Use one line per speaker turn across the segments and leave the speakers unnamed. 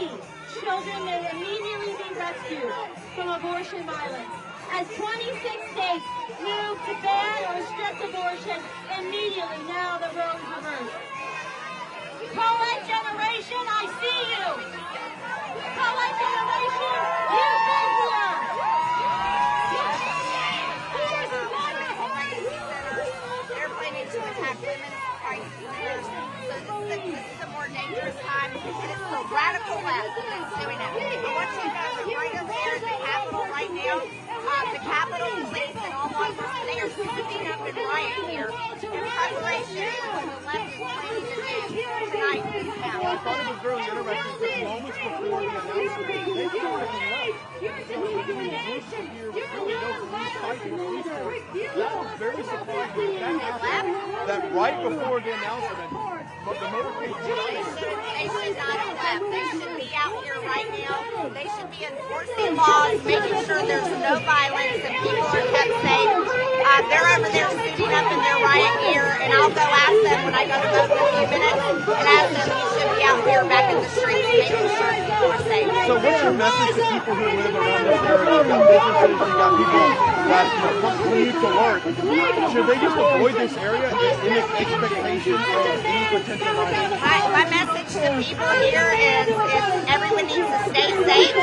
any children may immediately be rescued from abortion violence. As 26 states move to ban or restrict abortion immediately, now the road is reversed. Pro-life generation, I see you. Pro-life generation, you live here.
They're planning to attack women's rights centers. So this is a more dangerous time, and it's the radical left that's doing it. I want you guys to right up there at the Capitol right now. The Capitol Police and all law enforcement, they are sitting up and riot here in preparation for the left is planning to do tonight in this town.
I thought it was very interesting because moments before the announcement, they came left. So there was groups here with really no police fighting police force. That was very surprising. That right before the announcement, the motorcade
they should not have left. They should be out here right now. They should be enforcing laws, making sure there's no violence and people are kept safe. They're over there sitting up in their riot gear, and I'll go ask them when I go to vote in a few minutes and ask them, you should be out here back in the streets making sure people are safe.
So what's your message to people who live around this area? You've got businesses, you've got people that come commute to work. Should they just avoid this area in expectation of any potential violence?
My message to people here is everyone needs to stay safe.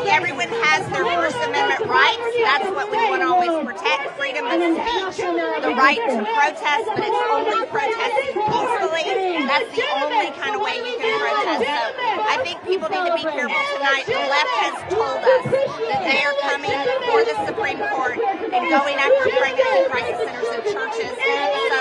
Everyone has their First Amendment rights. That's what we want to always protect. Freedom of speech, the right to protest, but it's only protesting peacefully. That's the only kind of way you can protest. So I think people need to be careful tonight. The left has told us that they are coming for the Supreme Court and going after pregnancy crisis centers and churches. So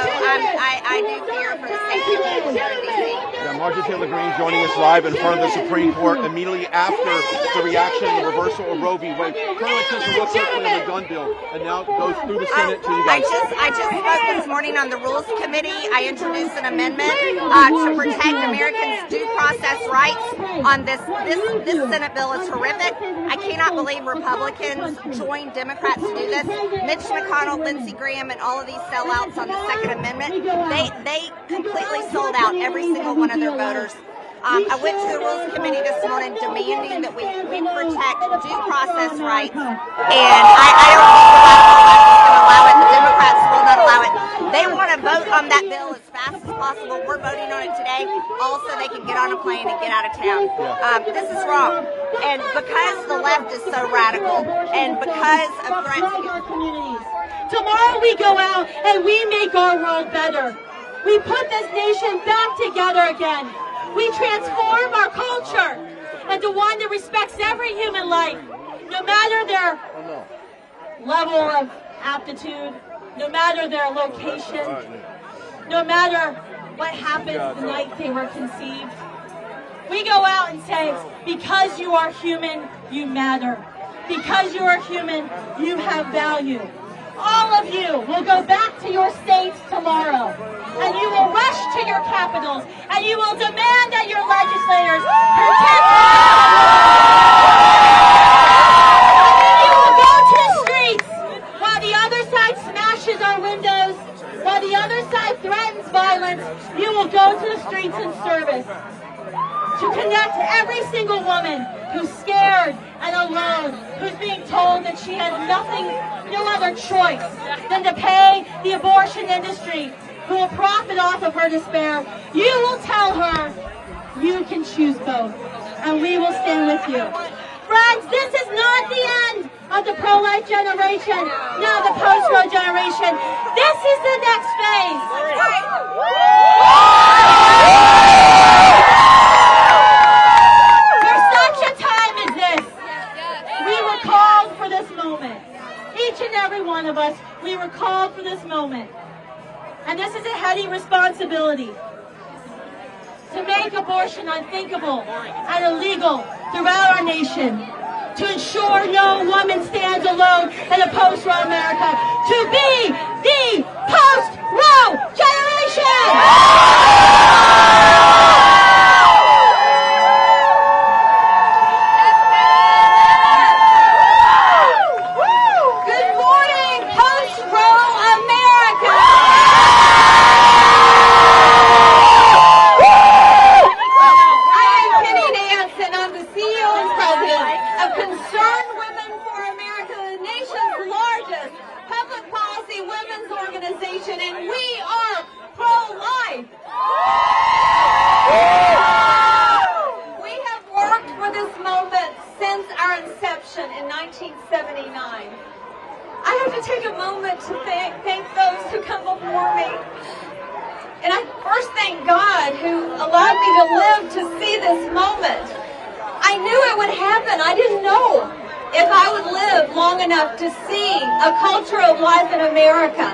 I do fear for the safety of people here in D.C.
Yeah, Marjorie Taylor Greene joining us live in front of the Supreme Court immediately after the reaction and the reversal of Roe v. Wade. Colonel Attention real quickly on the gun bill, and now it goes through the Senate to you guys.
I just spoke this morning on the Rules Committee. I introduced an amendment to protect Americans' due process rights on this Senate bill is horrific. I cannot believe Republicans joined Democrats to do this. Mitch McConnell, Lindsey Graham, and all of these sellouts on the Second Amendment, they completely sold out every single one of their voters. I went to the Rules Committee this morning demanding that we protect due process rights, and I don't think the radical left is going to allow it. The Democrats will not allow it. They want to vote on that bill as fast as possible. We're voting on it today, also they can get on a plane and get out of town. This is wrong, and because the left is so radical, and because of threats
against communities. Tomorrow we go out and we make our world better. We put this nation back together again. We transform our culture into one that respects every human life, no matter their level of aptitude, no matter their location, no matter what happened the night they were conceived. We go out and say, because you are human, you matter. Because you are human, you have value. All of you will go back to your states tomorrow, and you will rush to your capitals, and you will demand that your legislators protect you will go to the streets while the other side smashes our windows, while the other side threatens violence. You will go to the streets in service to connect every single woman who's scared and alone, who's being told that she has no other choice than to pay the abortion industry who will profit off of her despair. You will tell her you can choose both, and we will stand with you. Friends, this is not the end of the pro-life generation, now the post-Roe generation. This is the next phase. For such a time as this, we were called for this moment. Each and every one of us, we were called for this moment. And this is a heady responsibility to make abortion unthinkable and illegal throughout our nation, to ensure no woman stands alone in a post-Roe America, to be the post-Roe generation! We have worked for this moment since our inception in 1979. I have to take a moment to thank those who come before me. And I first thank God who allowed me to live to see this moment. I knew it would happen. I didn't know if I would live long enough to see a culture of life in America.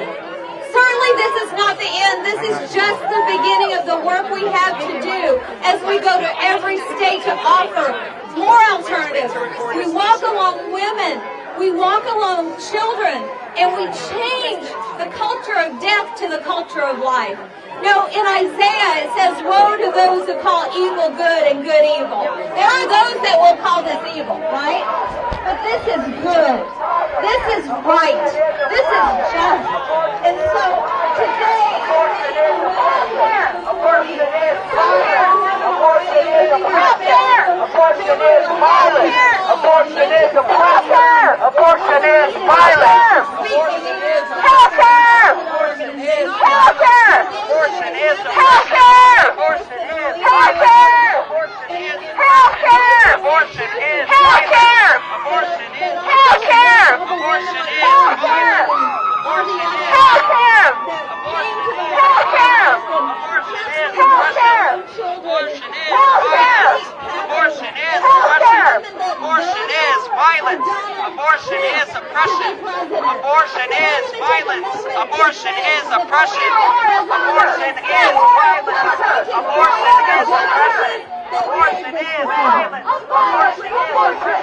Certainly this is not the end. This is just the beginning of the work we have to do as we go to every state to offer more alternatives. We walk along women. We walk along children. And we change the culture of death to the culture of life. No, in Isaiah it says, woe to those who call evil good and good evil. There are those that will call this evil, right? But this is good. This is right. This is just. And so today, abortion is violence. Abortion is oppression. Abortion is violence. Healthcare. Healthcare. Abortion is healthcare. Abortion is healthcare. Healthcare. Abortion is healthcare. Abortion is healthcare. Abortion is healthcare. Abortion is healthcare. Healthcare. Abortion is healthcare. Abortion is healthcare. Abortion is oppression. Abortion is violence. Abortion is oppression. Abortion is violence. Abortion is oppression. Abortion is violence. Abortion is oppression. Abortion is violence. Abortion is oppression.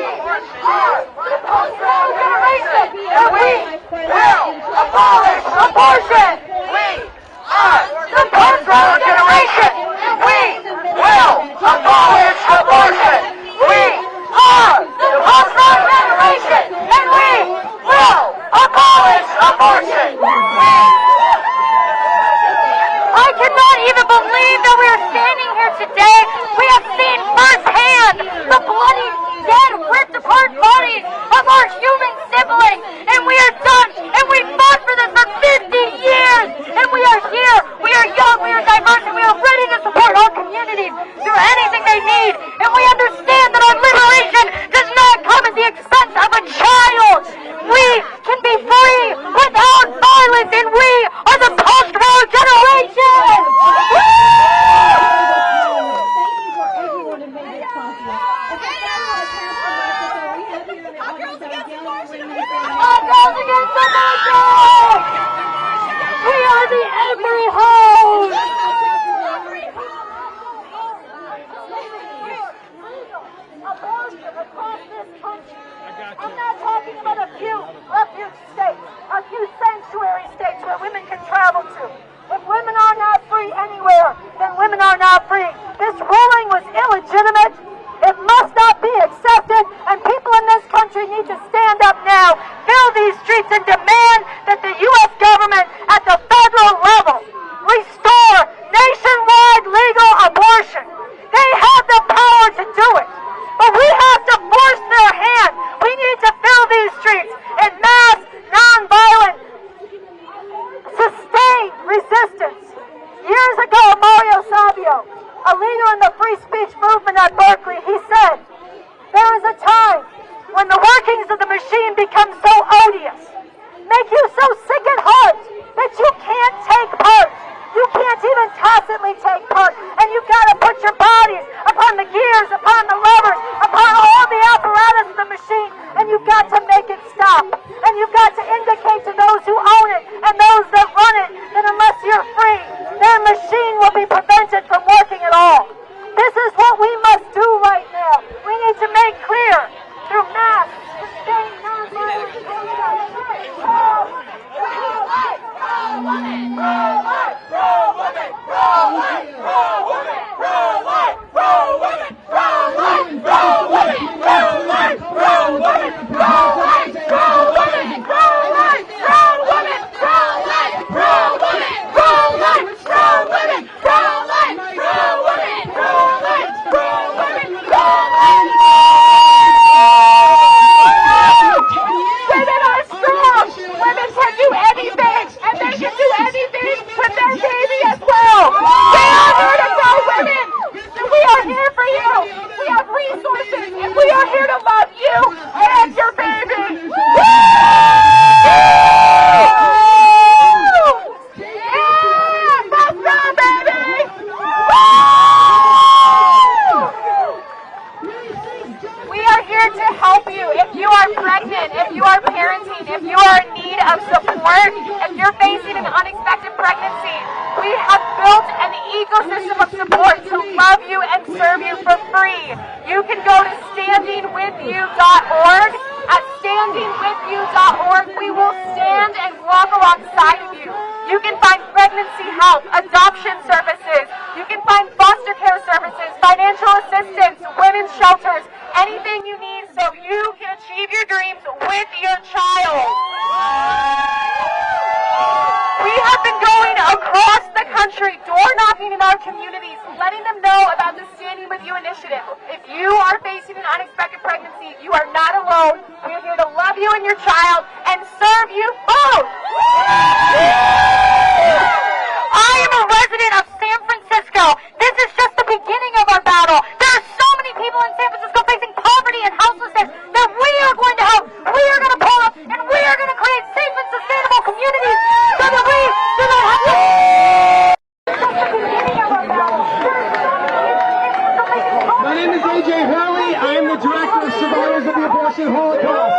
Abortion is the post-war generation, and we will abolish abortion. We are the post-war generation, and we will abolish abortion. We are the post-war generation, and we will abolish abortion.
I cannot even believe that we are standing here today. We have seen firsthand the bloody, dead, ripped apart bodies of our human siblings, and we are done, and we fought for this for 50 years, and we are here, we are young, we are diverse, and we are ready to support our communities through anything they need, and we understand that our liberation does not come at the expense of a child. We can be free without violence, and we are the post-war generation! We are the every home! Abortion across this country. I'm not talking about a few refuge states, a few sanctuary states where women can travel to. If women are not free anywhere, then women are not free. This ruling was illegitimate. It must not be accepted, and people in this country need to stand up now, fill these streets, and demand that the U.S. government at the federal level restore nationwide legal abortion. They have the power to do it, but we have to force their hand. We need to fill these streets in mass, nonviolent, sustained resistance. Years ago, Mario Savio, a leader in the free speech movement at Berkeley, he said, there is a time when the workings of the machine become so odious, make you so sick at heart that you can't take part. You can't even tacitly take part, and you've got to put your bodies upon the gears, upon the levers, upon all the apparatus of the machine, and you've got to make it stop. And you've got to indicate to those who own it and those that run it that unless you're free, their machine will be prevented from working at all. This is what we must do right now. We need to make clear through mass, sustained, nonviolent protest. of support. If you're facing an unexpected pregnancy, we have built an ecosystem of support to love you and serve you for free. You can go to standingwithyou.org. At standingwithyou.org, we will stand and walk alongside of you. You can find pregnancy help, adoption services. You can find foster care services, financial assistance, women's shelters, anything you need so you can achieve your dreams with your child. We have been going across the country, door knocking in our communities, letting them know about the Standing With You initiative. If you are facing an unexpected pregnancy, you are not alone. We are here to love you and your child and serve you both. I am a resident of San Francisco. This is just the beginning of our battle. There are so many people in San Francisco facing poverty and houselessness that we are going to help. We are going to pull up and we are going to create safe and sustainable communities so that we do not have to...
My name is AJ Hurley. I am the director of Survivors of the Abortion Holocaust.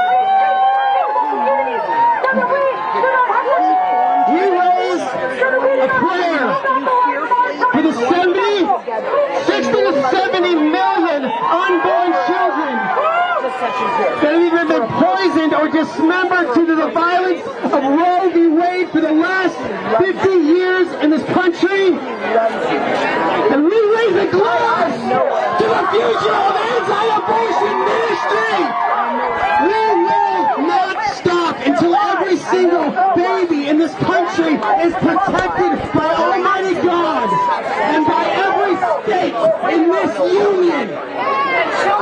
We raised a prayer for the 60 to 70 million unborn children that have either been poisoned or dismembered due to the violence of Roe v. Wade for the last 50 years in this country. And we raise a glass to the future of anti-abortion ministry. We will not stop until every single baby in this country is protected by Almighty God and by every state in this union.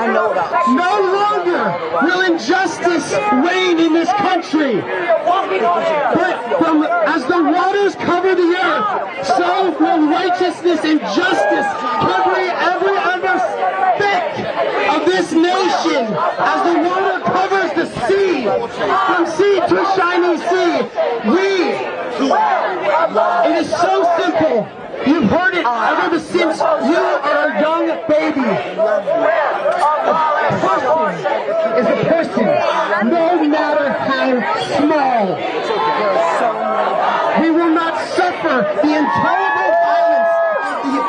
No longer will injustice reign in this country. But as the waters cover the earth, so will righteousness and justice cover every other speck of this nation. As the water covers the sea, from sea to shining sea, it is so simple. You've heard it ever since you are a young baby. A person is a person, no matter how small. We will not suffer the intolerable violence, the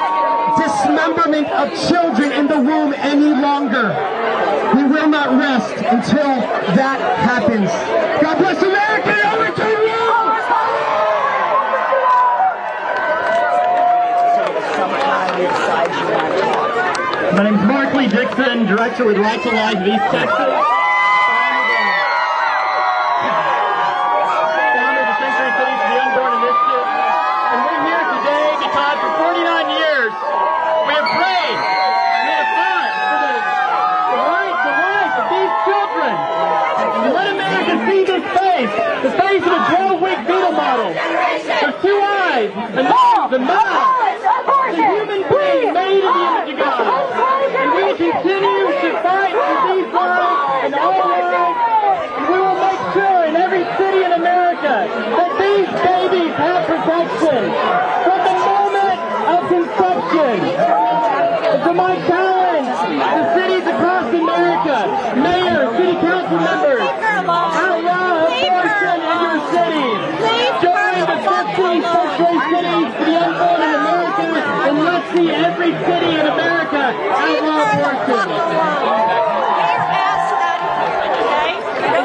dismemberment of children in the womb any longer. We will not rest until that happens. God bless America and overturn rule! My name is Mark Lee Dixon, director with Right to Life of East Texas. Founder of the Century Cities for the Unborn Initiative. And we're here today because for 49 years we have prayed, we have fought for the life of these children. Let America see this face, the face of a 12-week fetal model. There's two eyes, a nose, a mouth. It's a human being made in the image of God. And we will continue to fight for these lives and all lives. And we will make sure in every city in America that these babies have protection from the moment of conception. And so my challenge to cities across America, mayors, city council members, outlaw abortion in your cities. Join the 15th century cities for the unborn in America, and let's see every city in America outlaw abortion.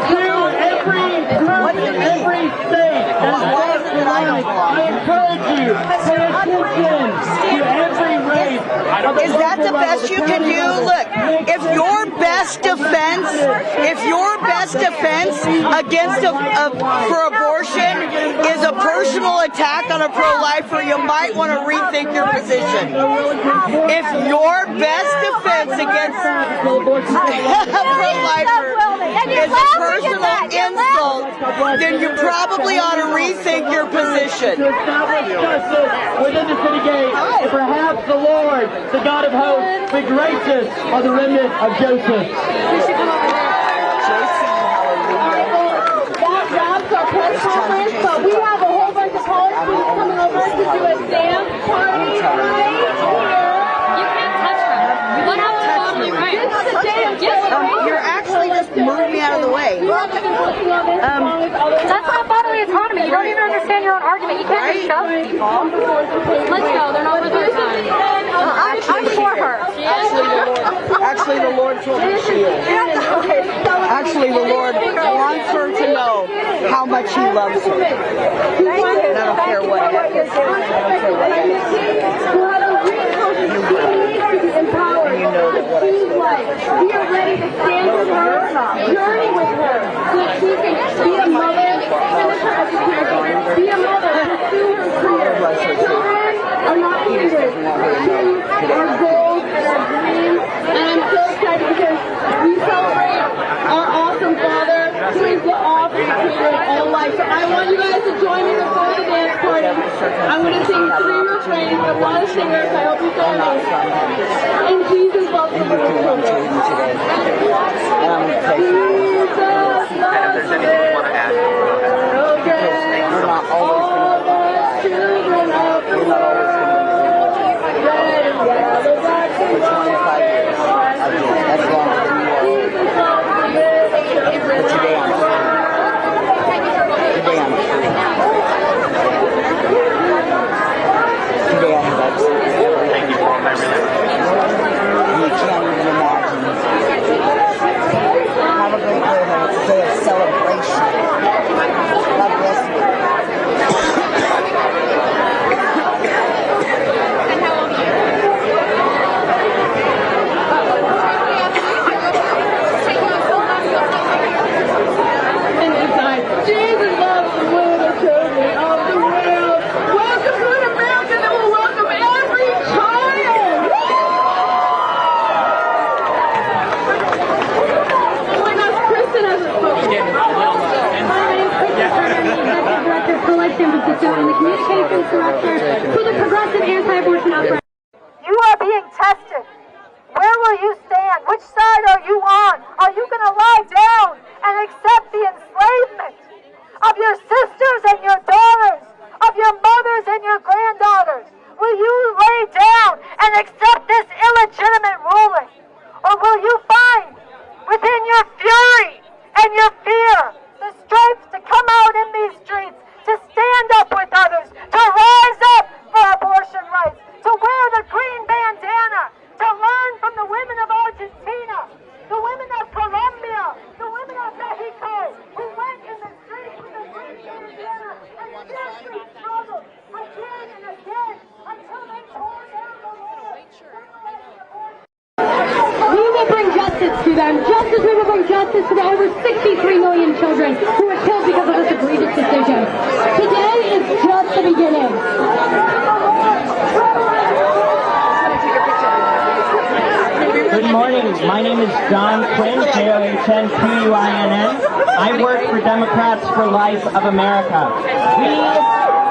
To every group in every state that is life, I encourage you, pay attention to every race.
Is that the best you can do? Look, if your best defense against for abortion is a personal attack on a pro-lifer, you might want to rethink your position. If your best defense against a pro-lifer is a personal insult, then you probably ought to rethink your position.
To establish justice within the city gates, and perhaps the Lord, the God of hope, be gracious on the remnant of Joseph.
That wraps our press conference, but we have a whole bunch of college students coming over to do a dance party right here.
You can't touch her. What happened to me?
This is a day of celebration.
You're actually just moving me out of the way.
That's not bothering
Let's go. They're not worth our time.
I'm for her.
Actually, the Lord told me she is. Actually, the Lord wants her to know how much He loves her. And I don't care what happens. I don't care what happens. And you know that what I say.
We are ready to stand with her, journey with her, so that she can be a mother, finish her education, be a mother, pursue her career. Children are not hindrance to our goals and our dreams. And I'm so excited because we celebrate our awesome father, who is the author and creator of all life. So I want you guys to join me before the dance party. I'm going to sing 3 refrains. I'm not a singer, so I hope you join me. And Jesus loves the little children.
And I'm going to take you. You're not always going to be You're not always going to be for 25 years. That's longer than you are. But today I'm free. Today I'm free. Today I have absolutely everything. You can't even imagine. Have a great day, man. It's a day of celebration. God bless you.
Jesus loves the little children of the world. Welcome to an America that will welcome every child. Oh my gosh, Kristen hasn't spoken. My name is Kristen Turner, I'm the Executive Director of Pro-Life San Francisco and the Communications Director for the Progressive Anti-Abortion Outbreak. You are being tested. Where will you stand? Which side are you on? Are you going to lie down and accept the enslavement of your sisters and your daughters, of your mothers and your granddaughters? Will you lay down and accept this illegitimate ruling? Or will you find within your fury and your fear the strength to come out in these streets, to stand up with others, to rise up for abortion rights, to wear the green bandana, to learn from the women of Argentina, the women of Colombia, the women of Mexico, who went in the streets with the green bandana and fiercely struggled again and again until they tore down the wall. We will bring justice to them, just as we will bring justice to the over 63 million children who were killed because of this egregious decision. Today is just the beginning.
Good morning. My name is John Quinn, John-Quinn. I work for Democrats for Life of America. We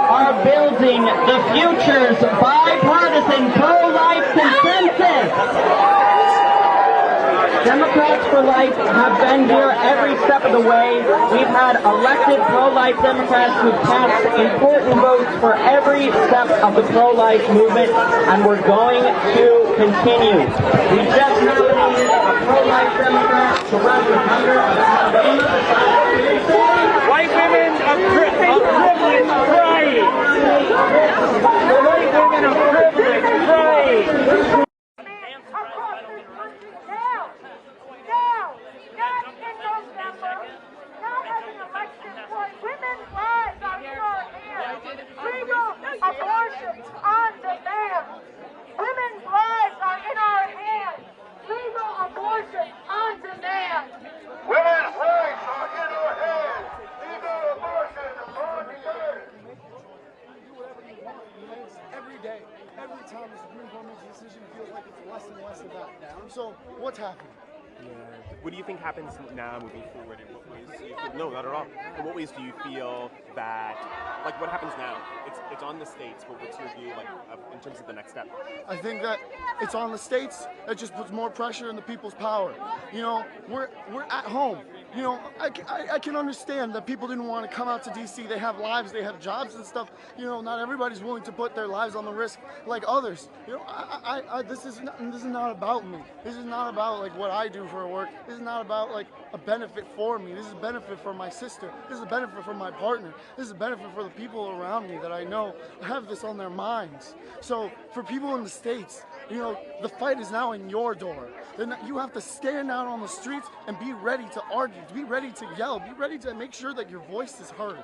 are building the future's bipartisan pro-life consensus. Democrats for Life have been here every step of the way. We've had elected pro-life Democrats who've cast important votes for every step of the pro-life movement, and we're going to continue. We just nominated a pro-life Democrat to run for governor of Alabama. White women of privilege crying. The white women of privilege crying.
Abortion on demand. Women's lives are in our hands. Legal abortion on demand.
Women's rights are in our hands. Legal abortion on demand. Every day, every time the Supreme Court makes a decision, it feels like it's less and less of that. So, what's happening?
Yeah. What do you think happens now moving forward? In what ways do you feel, no, not at all. In what ways do you feel that, like, what happens now? It's on the states, but what's your view, like, in terms of the next step?
I think that it's on the states. That just puts more pressure on the people's power. You know, we're at home.
you know, I can understand that people didn't want to come out to DC. They have lives, they have jobs and stuff. You know, not everybody's willing to put their lives on the risk like others. You know, this is not about me. This is not about like what I do for work. This is not about like a benefit for me. This is a benefit for my sister. This is a benefit for my partner. This is a benefit for the people around me that I know have this on their minds. So for people in the States, you know, the fight is now in your door. You have to stand out on the streets and be ready to argue, be ready to yell, be ready to make sure that your voice is heard.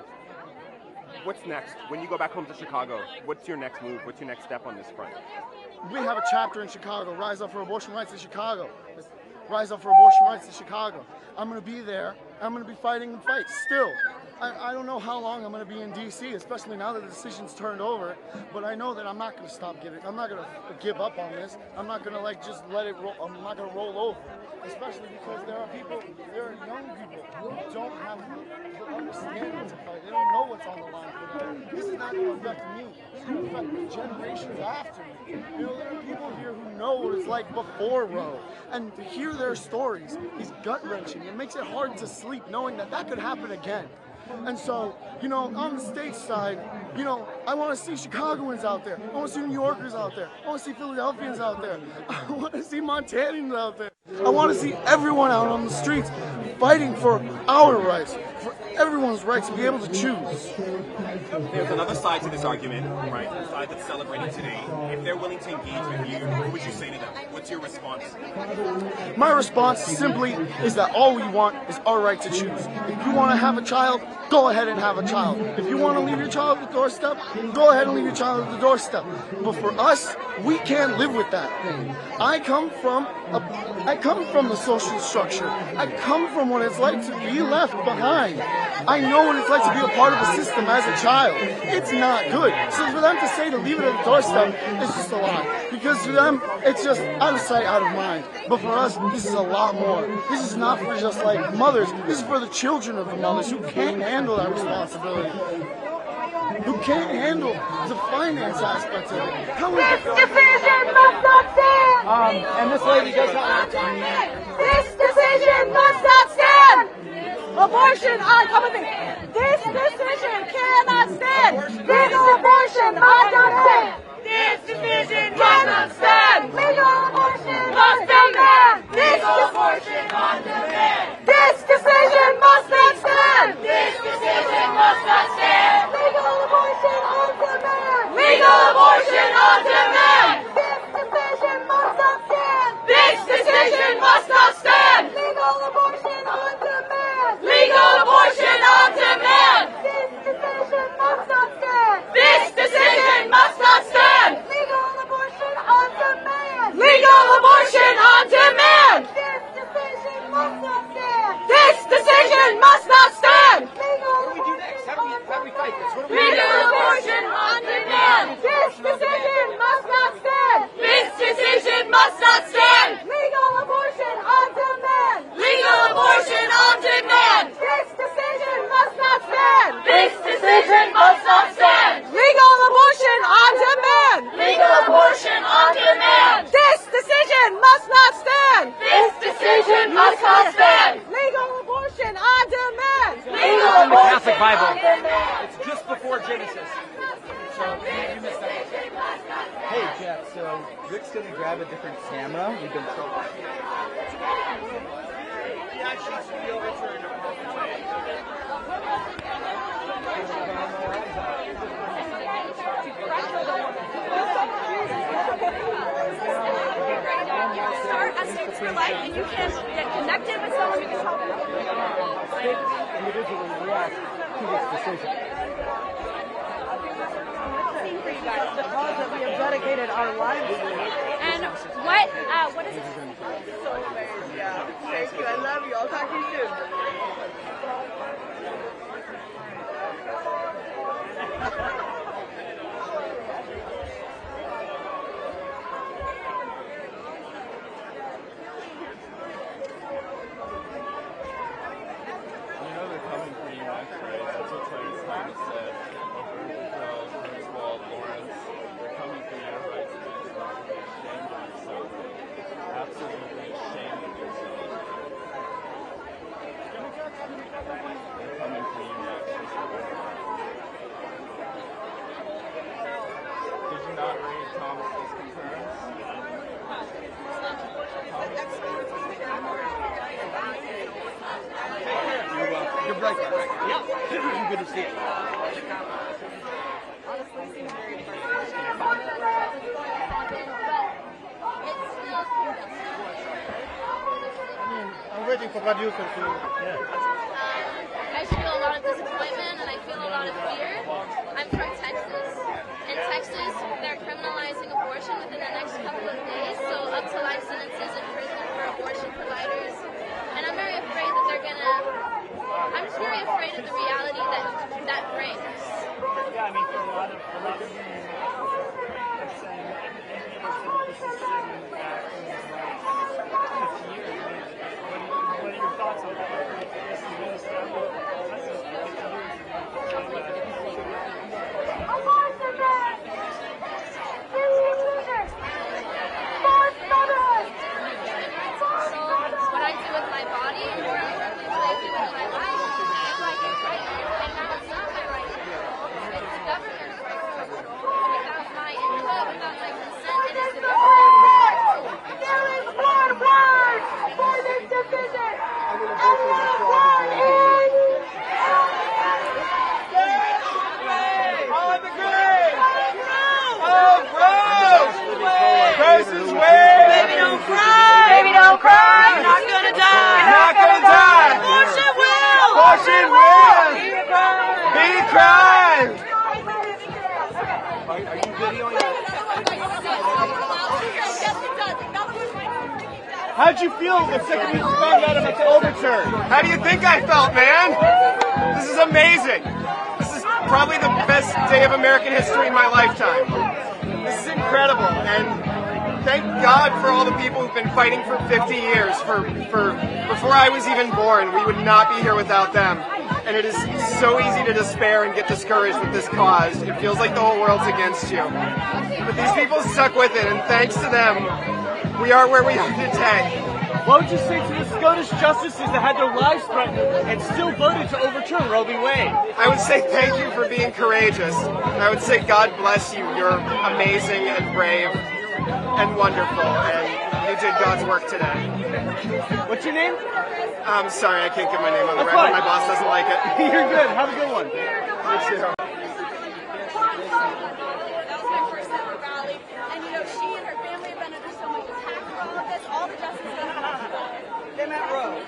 What's next? When you go back home to Chicago, what's your next move? What's your next step on this front?
We have a chapter in Chicago, Rise Up for Abortion Rights in Chicago. Rise Up for Abortion Rights in Chicago. I'm going to be there. I'm going to be fighting the fight still. I don't know how long I'm going to be in DC, especially now that the decision's turned over, but I know that I'm not going to stop giving. I'm not going to give up on this. I'm not going to like just let it roll. I'm not going to roll over, especially because there are young people who don't have the understanding to fight. They don't know what's on the line for them. This is not going to affect me. This is going to affect the generations after me. You know, there are people here who know what it's like before Roe, and to hear their stories is gut-wrenching. It makes it hard to sleep knowing that that could happen again. And so, you know, on the state side, you know, I want to see Chicagoans out there. I want to see New Yorkers out there. I want to see Philadelphians out there. I want to see Montanans out there. I want to see everyone out on the streets fighting for our rights, for everyone's rights to be able to choose.
There's another side to this argument, right? The side that's celebrating today. If they're willing to engage with you, what would you say to them? What's your response?
My response simply is that all we want is our right to choose. If you want to have a child, go ahead and have a child. If you want to leave your child at the doorstep, go ahead and leave your child at the doorstep. But for us, we can't live with that. I come from the social structure. I come from what it's like to be left behind. I know what it's like to be a part of the system as a child. It's not good. So for them to say to leave it at the doorstep is just a lie. Because to them, it's just out of sight, out of mind. But for us, this is a lot more. This is not for just like mothers. This is for the children of the mothers who can't handle that responsibility. Who can't handle the finance aspect of it.
This decision must not stand!
And this lady does not.
This decision must not stand! Abortion, come with me. This decision cannot stand! Legal abortion must not stand! This decision must not stand! Legal abortion must stand! Legal abortion on demand! This decision must not stand! This decision must not stand! Legal abortion on demand! Legal abortion on demand! This decision must not stand! This decision must not stand! Legal abortion on demand! Legal abortion on demand! This decision must not stand! This decision must not stand! Legal abortion on demand! Legal abortion on demand! This decision must not stand! This decision must not stand! Legal abortion on demand! This decision must not stand! This decision must not stand! Legal abortion on demand! Legal abortion on demand! This decision must not stand! This decision must not stand! Legal abortion on demand! Legal abortion on demand! This decision must not stand! This decision must not stand! Legal abortion on demand! Legal abortion on demand!
It's just before Genesis. So you missed that. Hey Jeff, so Rick's gonna grab a different camera. We've been so
Start as Students for Life, and you can get connected with someone who can help you.
individually react to this decision.
For you guys.
The cause that we have dedicated our lives to.
And what is it?
Yeah. Thank you. I love you. I'll talk to you soon.
you see it?
Honestly, seems very
I'm waiting for producer to. Yeah.
I feel a lot of disappointment and I feel a lot of fear. I'm from Texas. In Texas, they're criminalizing abortion within the next couple of days, so up to life sentences in prison for abortion providers. And I'm very afraid that I'm just very afraid of the reality that brings.
Yeah, I mean, for a lot of religions, it's saying this is sitting back in his rights 50 years. What are your thoughts on that? This is really struggle. That's just 50 years.
So what I do with my body, or more importantly, what I do with my life, is like a right. And now it's not my right to control. It's the government's right to control. Without my input, without my consent, it is the government's right to control.
There is one word for this division, and that word is
On the grave! Oh, gross! Versus where?
Baby, don't cry. Baby, don't cry. You're not gonna die.
You're not gonna die.
Abortion will.
Abortion will. Be crying. Are you videoing? How'd you feel the second you found out about the overturn? How do you think I felt, man? This is amazing. This is probably the best day of American history in my lifetime. This is incredible, and thank God for all the people who've been fighting for 50 years. For before I was even born, we would not be here without them. And it is so easy to despair and get discouraged with this cause. It feels like the whole world's against you. But these people stuck with it, and thanks to them, we are where we are today.
What would you say to the Scottish justices that had their lives threatened and still voted to overturn Roe v. Wade?
I would say thank you for being courageous. I would say God bless you. You're amazing and brave and wonderful, and you did God's work today.
What's your name?
I'm sorry, I can't give my name on the
That's
record.
fine.
My boss doesn't like it.
You're good. Have a good one.
You too.
That was my first ever rally, and she and her family have been under so much attack for all of this. All the justices have talked about it.
They meant Roe.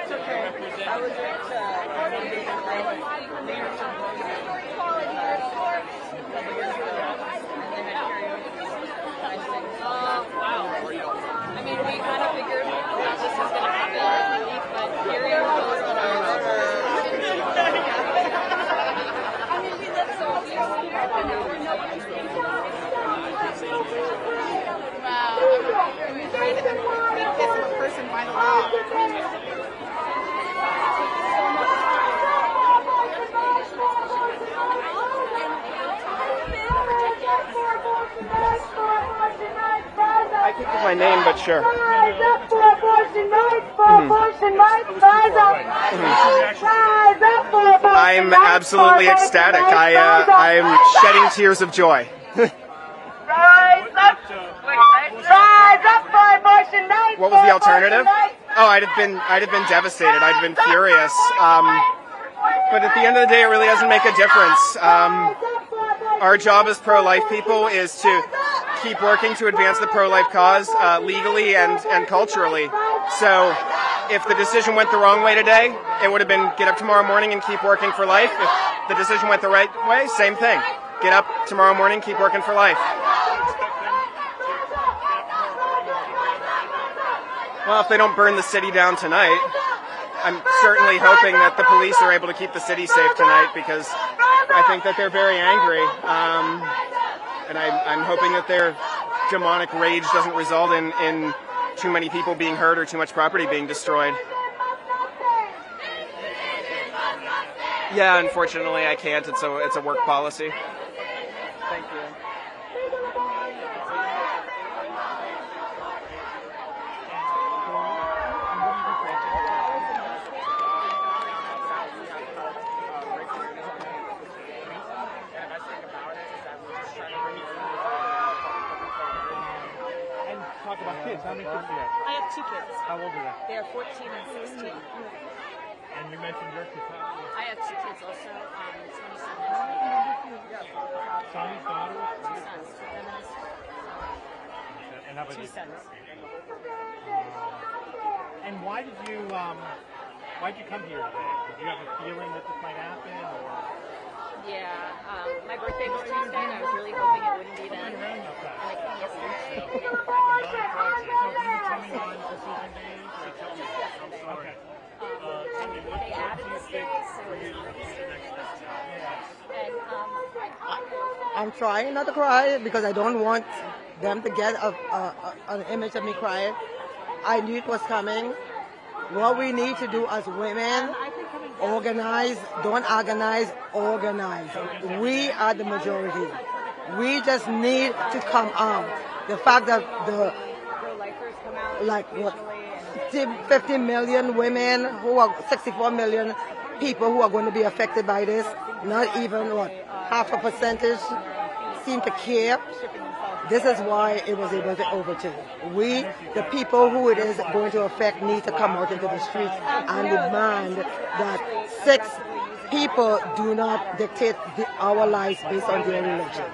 It's okay. I was
I mean, we kind of figured that this was going to happen every week, but hearing those on our I mean, we live so close here, and now we're nobody's wow.
We kiss a person by the law.
I can't give my name, but sure.
rise up for abortion rights, for abortion rights, rise up. Rise up for abortion rights.
I'm absolutely ecstatic. I'm shedding tears of joy.
Rise up. Rise up for abortion rights.
What was the alternative? Oh, I'd have been devastated. I'd have been furious. But at the end of the day, it really doesn't make a difference. Our job as pro-life people is to keep working to advance the pro-life cause legally and culturally. So if the decision went the wrong way today, it would have been get up tomorrow morning and keep working for life. If the decision went the right way, same thing. Get up tomorrow morning, keep working for life. Well, if they don't burn the city down tonight, I'm certainly hoping that the police are able to keep the city safe tonight, because I think that they're very angry. And I'm hoping that their demonic rage doesn't result in too many people being hurt or too much property being destroyed. Yeah, unfortunately I can't. It's a work policy. Thank you.
Talk about kids.
kids? How many kids do you have?
I have 2 kids.
How old are they?
They are 14 and 16.
And you mentioned your kids.
I have 2 kids also, 27 and 20.
Sons, daughters?
2 sons, 2 feminists.
And how about
2 sons.
And why did you come here today? Did you have a feeling that this might happen? Or?
Yeah, my birthday was Tuesday, and I was really hoping it wouldn't be then.
Okay.
And it came yesterday.
So you were coming on decision days?
Just yesterday.
Okay.
They added this day, so and
I'm trying not to cry because I don't want them to get an image of me crying. I knew it was coming. What we need to do as women, organize, don't organize, organize. We are the majority. We just need to come out. The fact that like what, 50 million women who are 64 million people who are going to be affected by this, not even what, half a percentage seem to care. This is why it was able to overturn. We, the people who it is going to affect, need to come out into the streets and demand that 6 people do not dictate our lives based on their religion.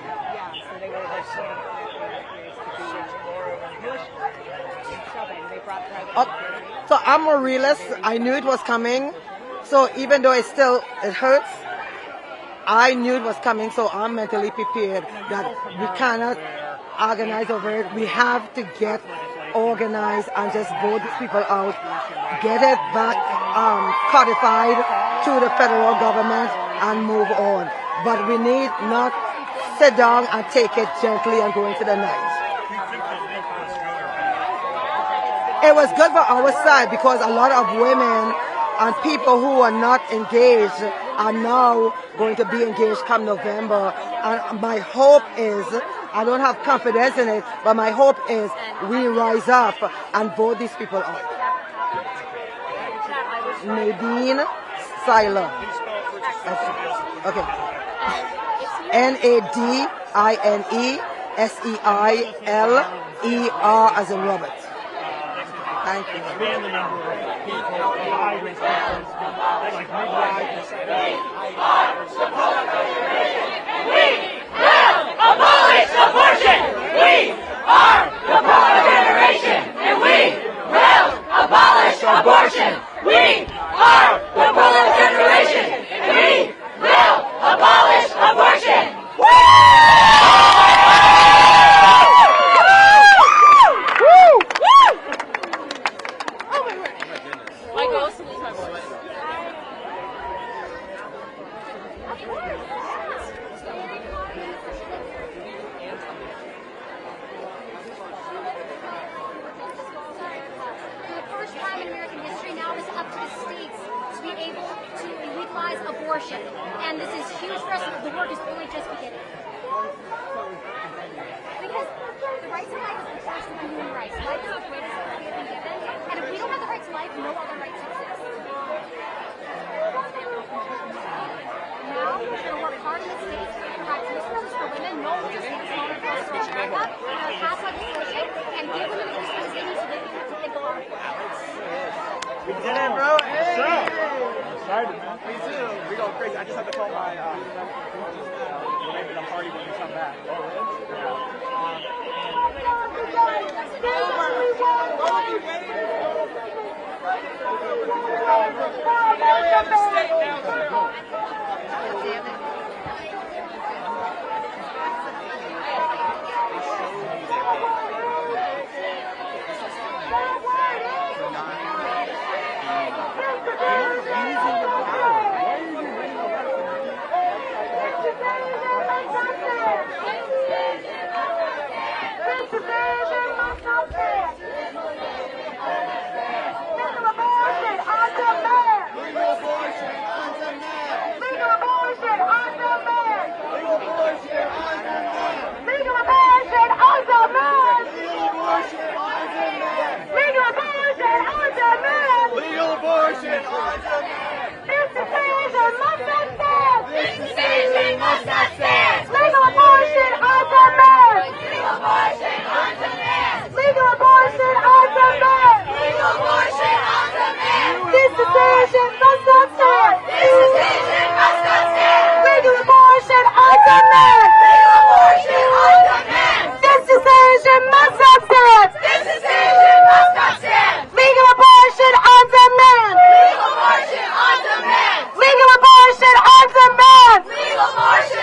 So I'm a realist. I knew it was coming. So even though it hurts, I knew it was coming. So I'm mentally prepared that we cannot organize over it. We have to get organized and just vote these people out, get it back codified to the federal government and move on. But we need not sit down and take it gently and go into the night. It was good for our side because a lot of women and people who are not engaged are now going to be engaged come November. And my hope is, I don't have confidence in it, but my hope is we rise up and vote these people out. Nadine Seiler. Okay. NADINESEILER as in Robert. Thank you.
Expand the number of people, migrants, like midwives.
We will abolish abortion. We are the polar generation, and we will abolish abortion. We are the polar generation, and we will abolish abortion.
Abortion, and this is huge for us. The work is only just beginning. Because the right to life is the first of the human rights. Life is the greatest gift we have been given, and if we don't have the right to life, no other rights exist. Now, we're going to work hard in the states to provide police for women. No one will just stand small across America. We're going to pass legislation and give women the opportunity to live in the law.
We did it, bro. Hey!
Excited, man.
Me too. We go crazy. I just have to call my I'm party when we come back.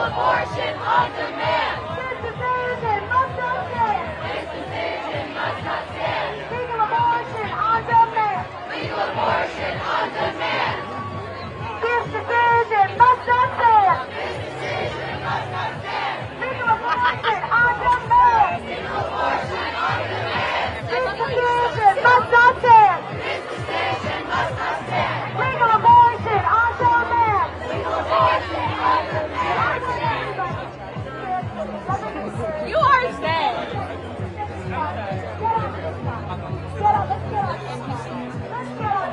abortion on demand.
This decision must not stand.
This decision must not stand.
Legal abortion on demand.
Legal abortion on demand.
This decision must not stand.
This decision must not stand.
Legal abortion on demand.
Legal abortion on demand.
This decision must not stand.
This decision must not stand.
Legal abortion on demand.
Legal abortion on demand.
You are sad.
Get up, let's get up. Let's get up.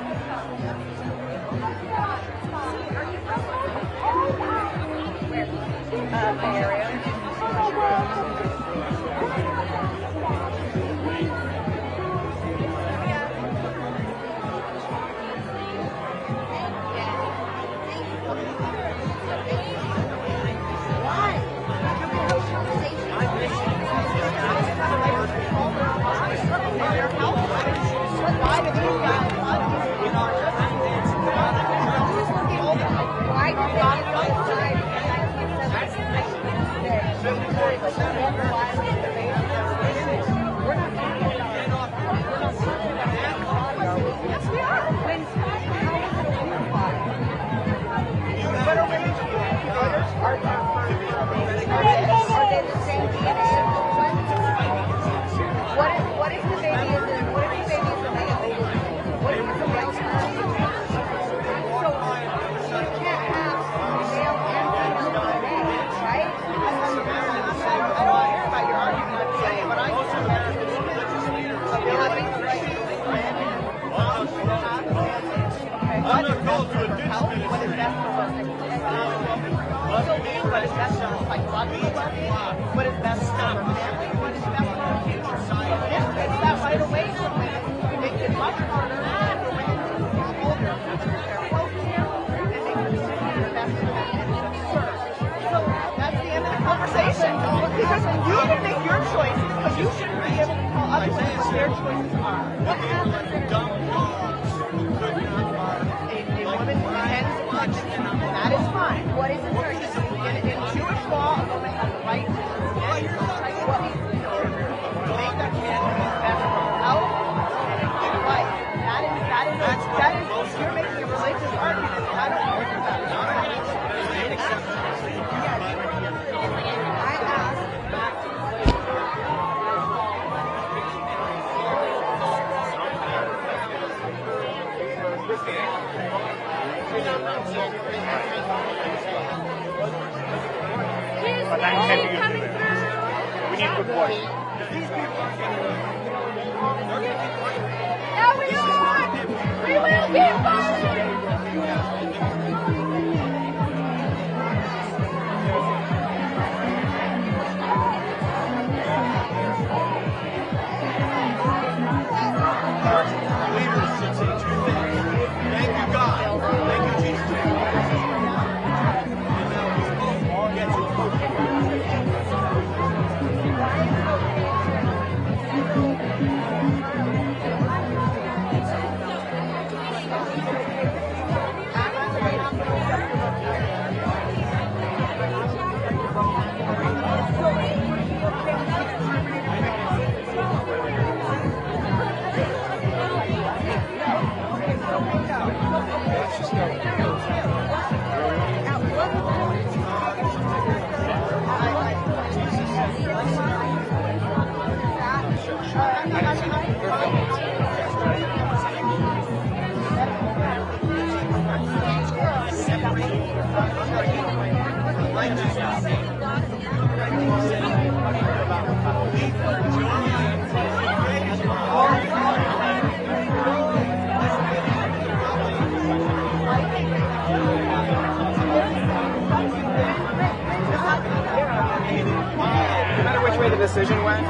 Decision went.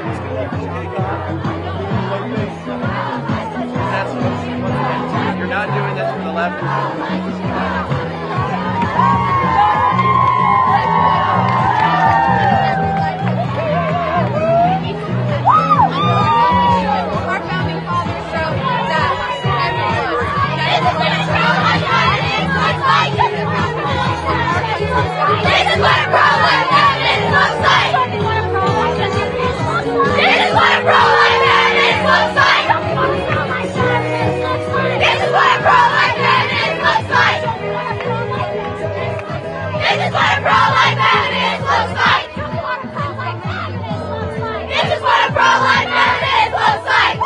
You're not doing this from the left.
Our founding fathers showed that everyone. This is what
pro-life evidence looks like. This is what a pro-life evidence looks like. This is what a pro-life evidence looks like. This is what a pro-life evidence looks like. This is what a pro-life evidence looks like.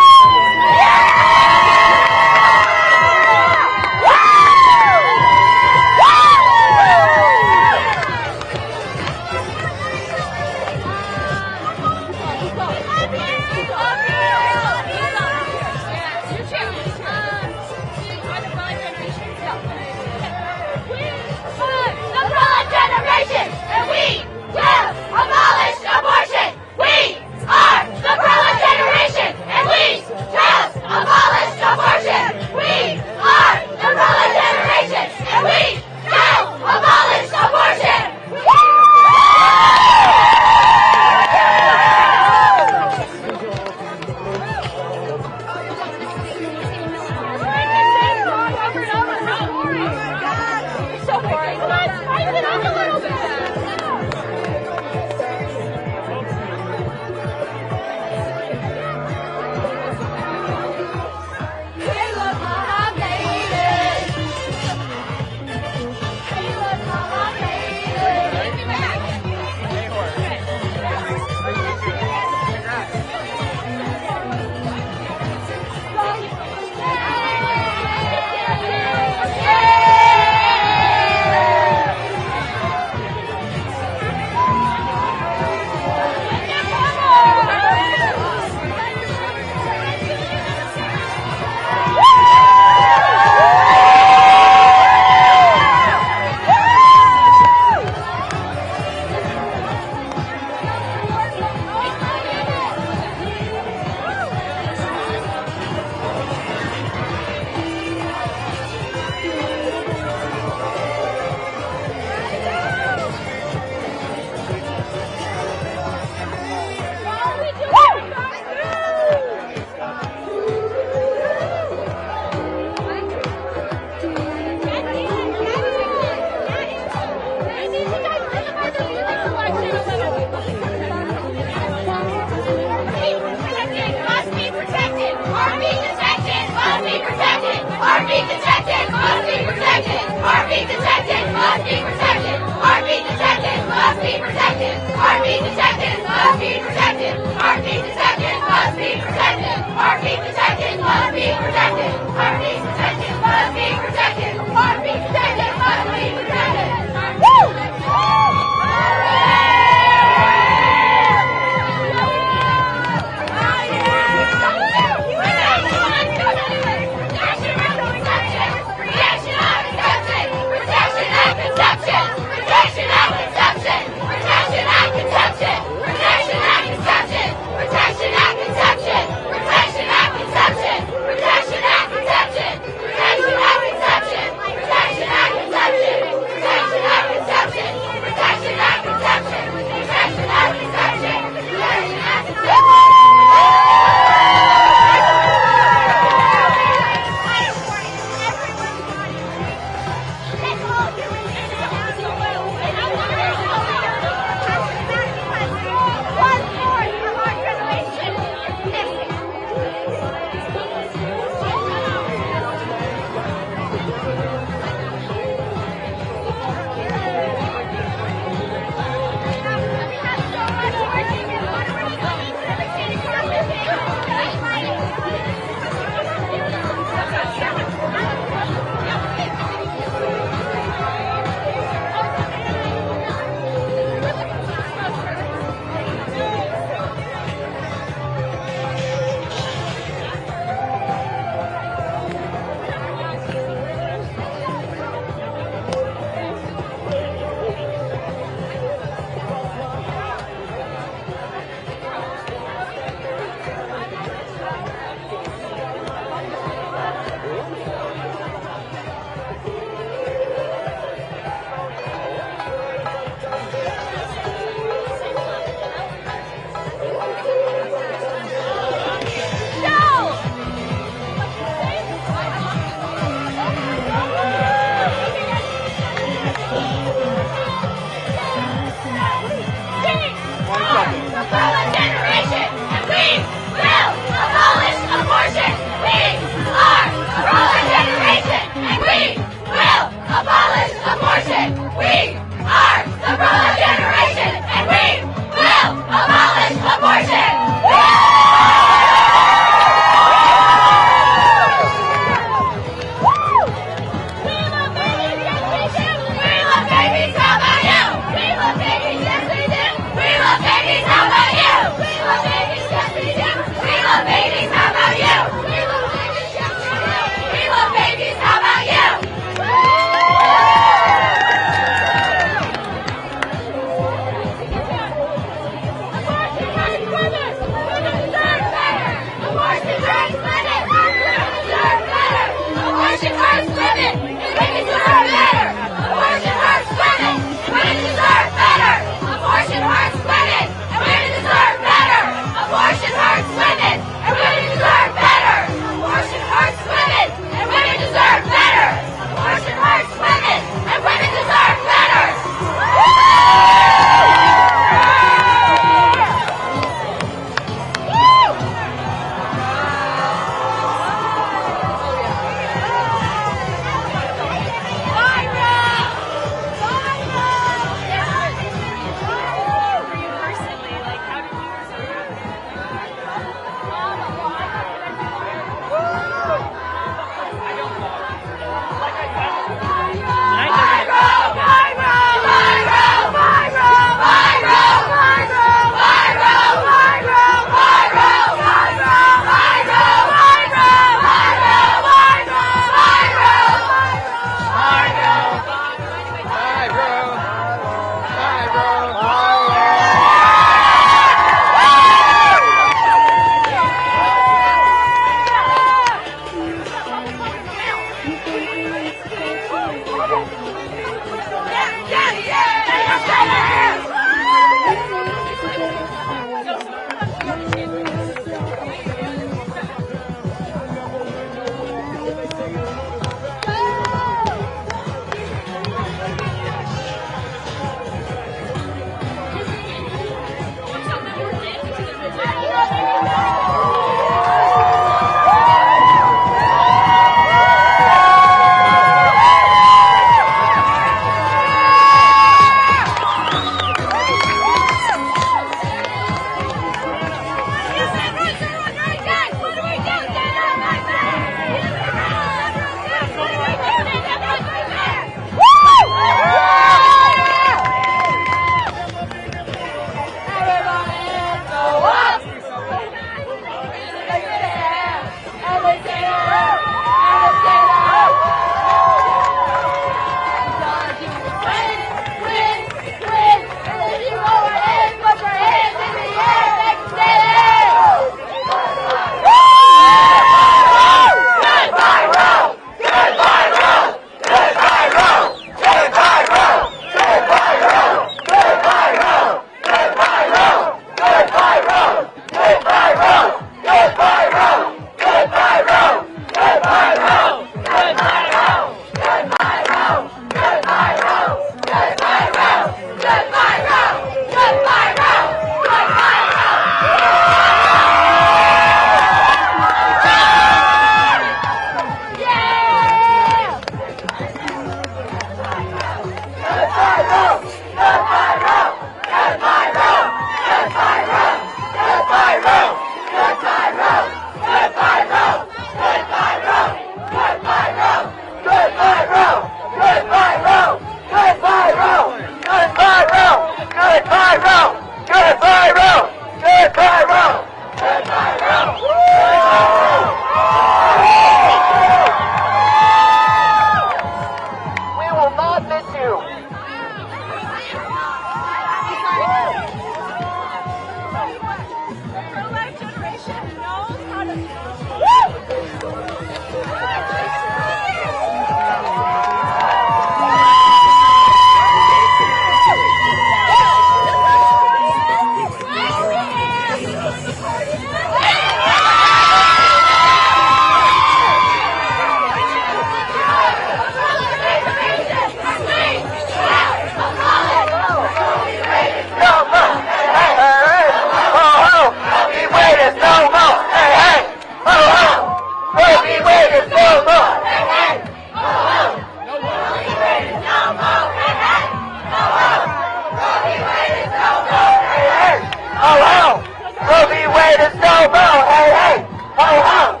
ho! Roe v. Wade is no more! Hey, hey! Ho, ho!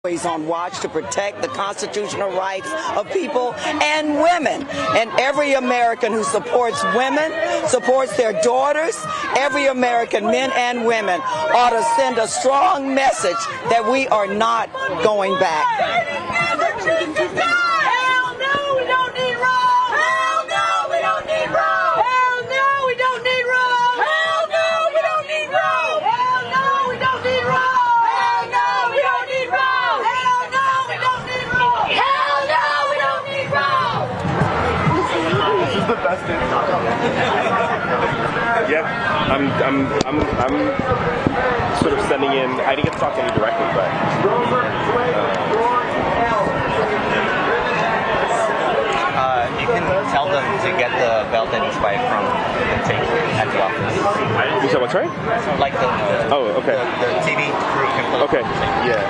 Always on watch to protect the constitutional rights of people and women. And every American who supports women, supports their daughters, every American, men and women, ought to send a strong message that we are not going back.
Hell no, we don't need Roe! Hell no, we don't need Roe! Hell no, we don't need Roe! Hell no, we don't need Roe! Hell no, we don't need Roe! Hell no, we don't need Roe! Hell no, we don't need Roe! Hell no, we don't need Roe!
This is the best intro. Yeah, I'm sort of sending in. I didn't get to talk to any directly, but.
You can tell them to get the belt and spike from the tape at the office.
You said what's right?
Like the
okay.
The TV crew can play.
Okay, yeah.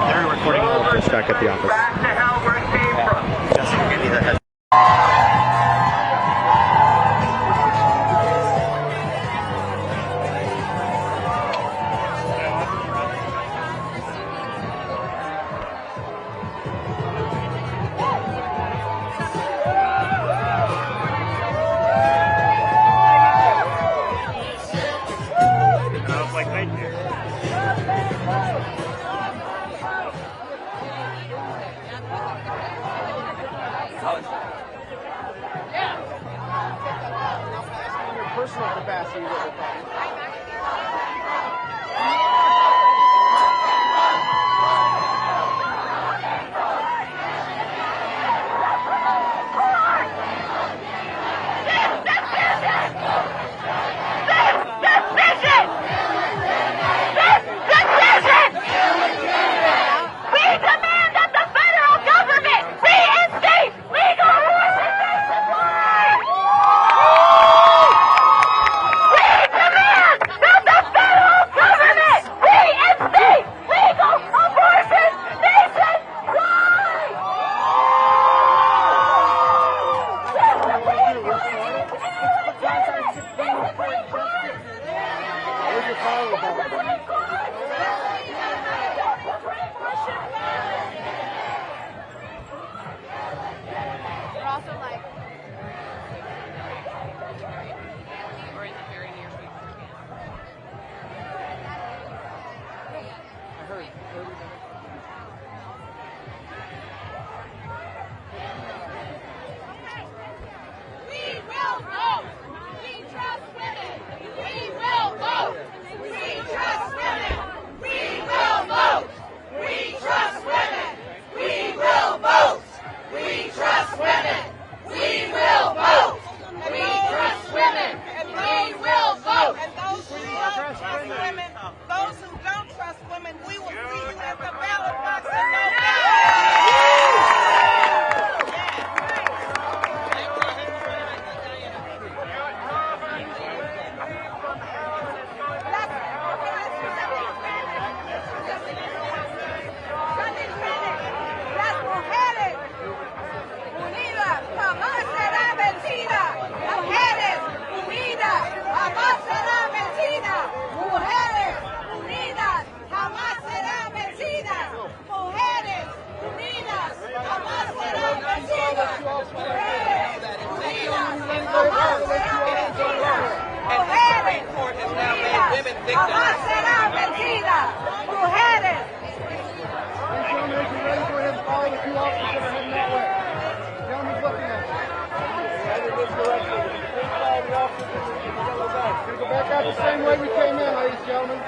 They're recording all of this
back at the office.
Just give me the head.
Personal capacity. The same way we came in, ladies and gentlemen.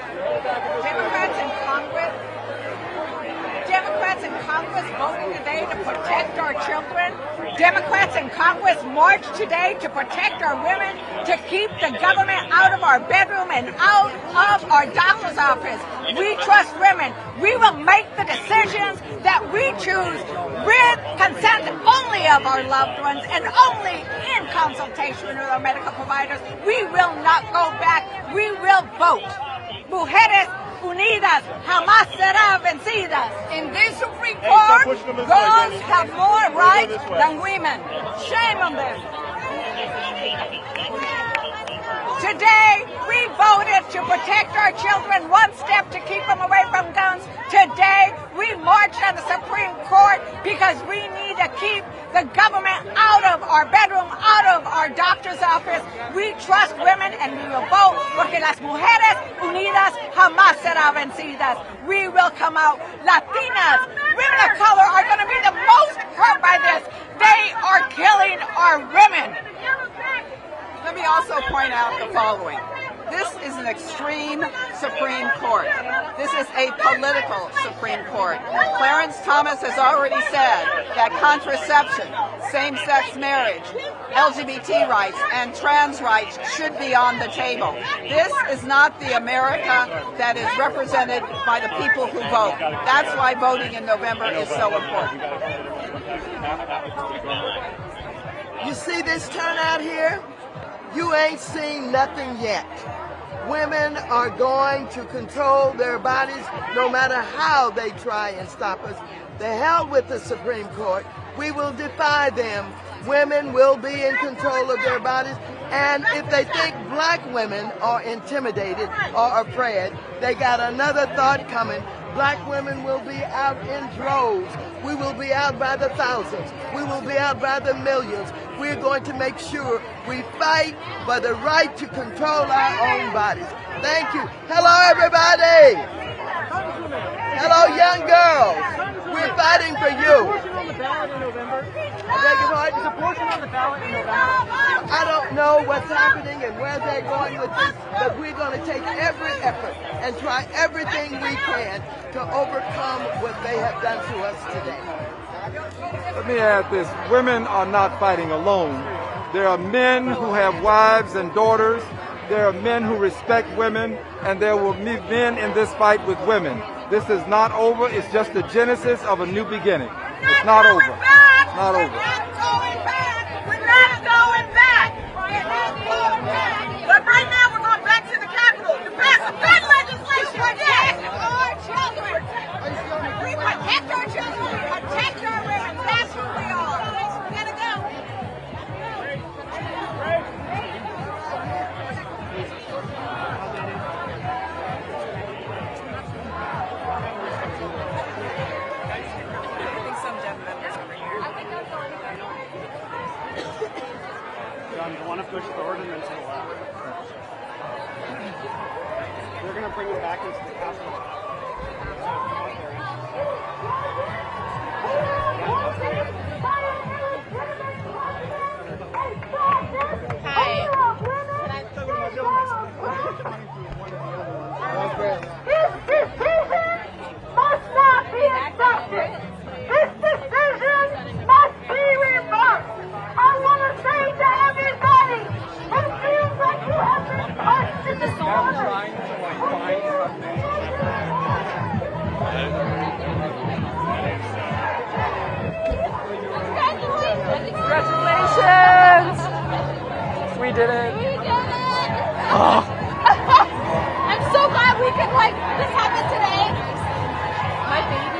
Democrats in Congress voted today to protect our children. Democrats in Congress marched today to protect our women, to keep the government out of our bedroom and out of our doctor's office. We trust women. We will make the decisions that we choose with consent only of our loved ones and only in consultation with our medical providers. We will not go back. We will vote. Mujeres unidas jamás serán vencidas. In this Supreme Court, girls have more rights than women. Shame on them. Today, we voted to protect our children, one step to keep them away from guns. Today, we marched on the Supreme Court because we need to keep the government out of our bedroom, out of our doctor's office. We trust women and we will vote porque las mujeres unidas jamás serán vencidas. We will come out. Latinas, women of color are going to be the most hurt by this. They are killing our women.
Let me also point out the following. This is an extreme Supreme Court. This is a political Supreme Court. Clarence Thomas has already said that contraception, same-sex marriage, LGBT rights, and trans rights should be on the table. This is not the America that is represented by the people who vote. That's why voting in November is so important.
You see this turnout here? You ain't seen nothing yet. Women are going to control their bodies no matter how they try and stop us. The hell with the Supreme Court. We will defy them. Women will be in control of their bodies. And if they think black women are intimidated or afraid, they got another thought coming. Black women will be out in droves. We will be out by the thousands. We will be out by the millions. We're going to make sure we fight for the right to control our own bodies. Thank you. Hello, everybody. Hello, young girls. We're fighting for you. I don't know what's happening and where they're going with this, but we're going to take every effort and try everything we can to overcome what they have done to us today.
Let me add this. Women are not fighting alone. There are men who have wives and daughters. There are men who respect women, and there will be men in this fight with women. This is not over. It's just the genesis of a new beginning. It's not over. It's not over.
We're not going back. But right now we're going back to the Capitol to pass some good legislation. Protect our children. We protect our children. We protect our women. That's who we are. We gotta go.
You want to push forward and then to the left. We're going to bring it back into the Capitol.
This decision must not be accepted. This decision must be reversed. I want to say to everybody who feels like you have been pushed to the corner.
Congratulations!
We did it.
We did it! I'm so glad we could, this happened today. My baby.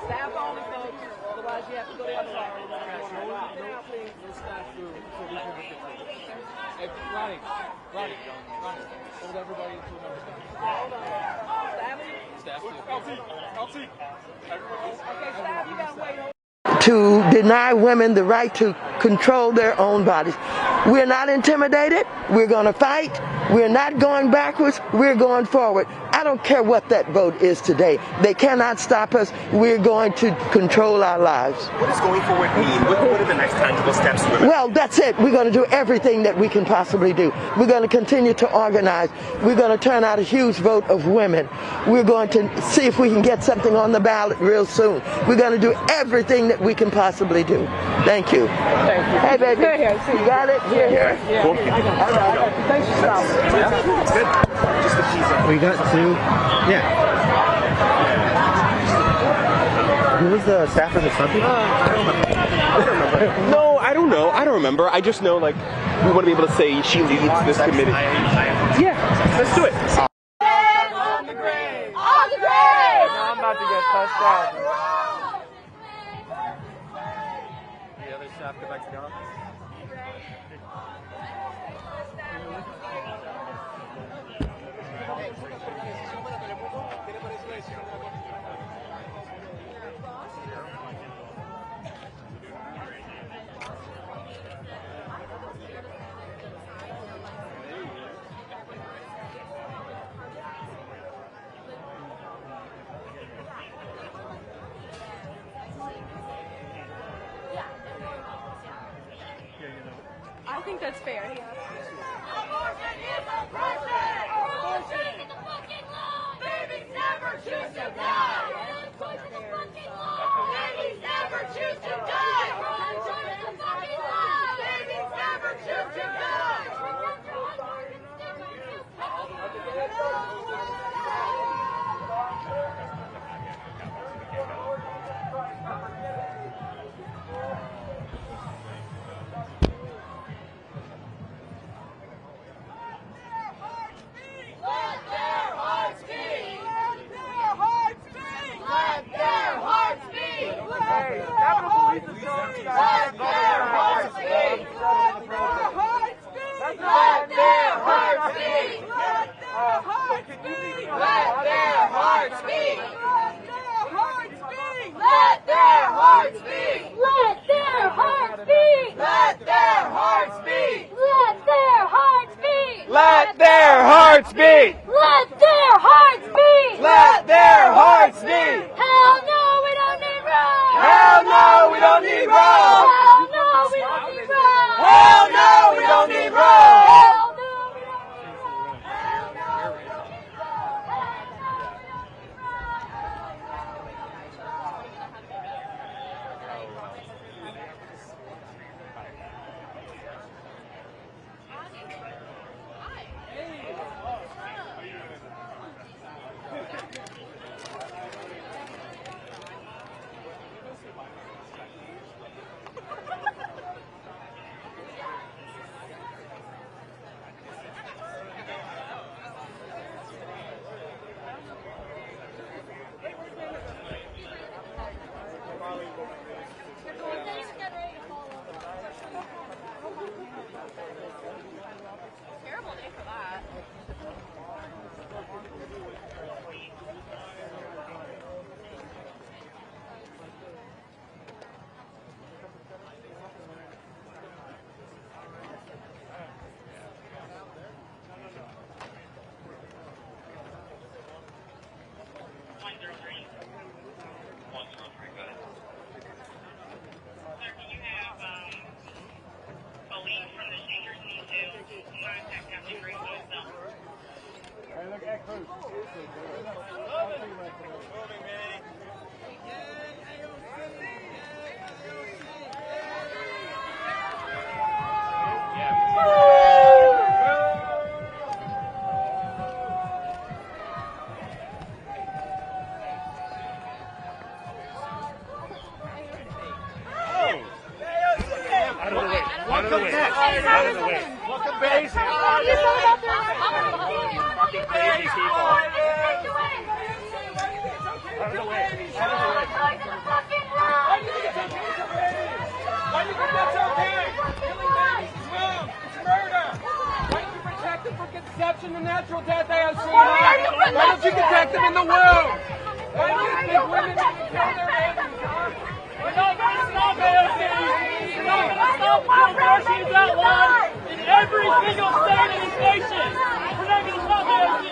Staff only, folks. Otherwise, you have to go the other way.
Hey, Ronnie, hold everybody until number staff. LT.
Okay, staff, you gotta wait.
To deny women the right to control their own bodies. We're not intimidated. We're going to fight. We're not going backwards. We're going forward.
I don't care what that vote is today. They cannot stop us. We're going to control our lives.
What does going forward mean? What are the next tangible steps?
Well, that's it. We're going to do everything that we can possibly do. We're going to continue to organize. We're going to turn out a huge vote of women. We're going to see if we can get something on the ballot real soon. We're going to do everything that we can possibly do. Thank you.
Thank you.
Hey, baby. You got it? Here.
Cool. All right. Thanks for stopping.
Yeah. Good. Just the teaser.
We got two. Yeah. Who was the staff of the Sun people?
I don't remember. No, I don't know. I don't remember. I just know, like, we want to be able to say she leads this committee. Yeah, let's do it.
On the grave! On the grave! No, I'm about to get touched out. The other staff go back to the office?
I think that's fair.
Abortion is oppression! Abortion is the fucking law! Babies never choose to die! Babies never choose to die! Abortion is the fucking law! Babies never choose to die! Let their hearts beat! Let their hearts beat! Let their hearts beat! Hell no, we don't need Rome! Hell no, we don't need Rome! Hell no, we don't need Rome! Hell no, we don't need Rome! Hell no, we don't need Rome! Hell no, we don't need
Terrible day for that.
The natural death they have seen. Why don't you protect them in the womb? Why do you think women need to kill their babies? We're not going to stop AOC. We're not going to stop abortion is outlawed in every single state in this nation. We're not going to stop AOC.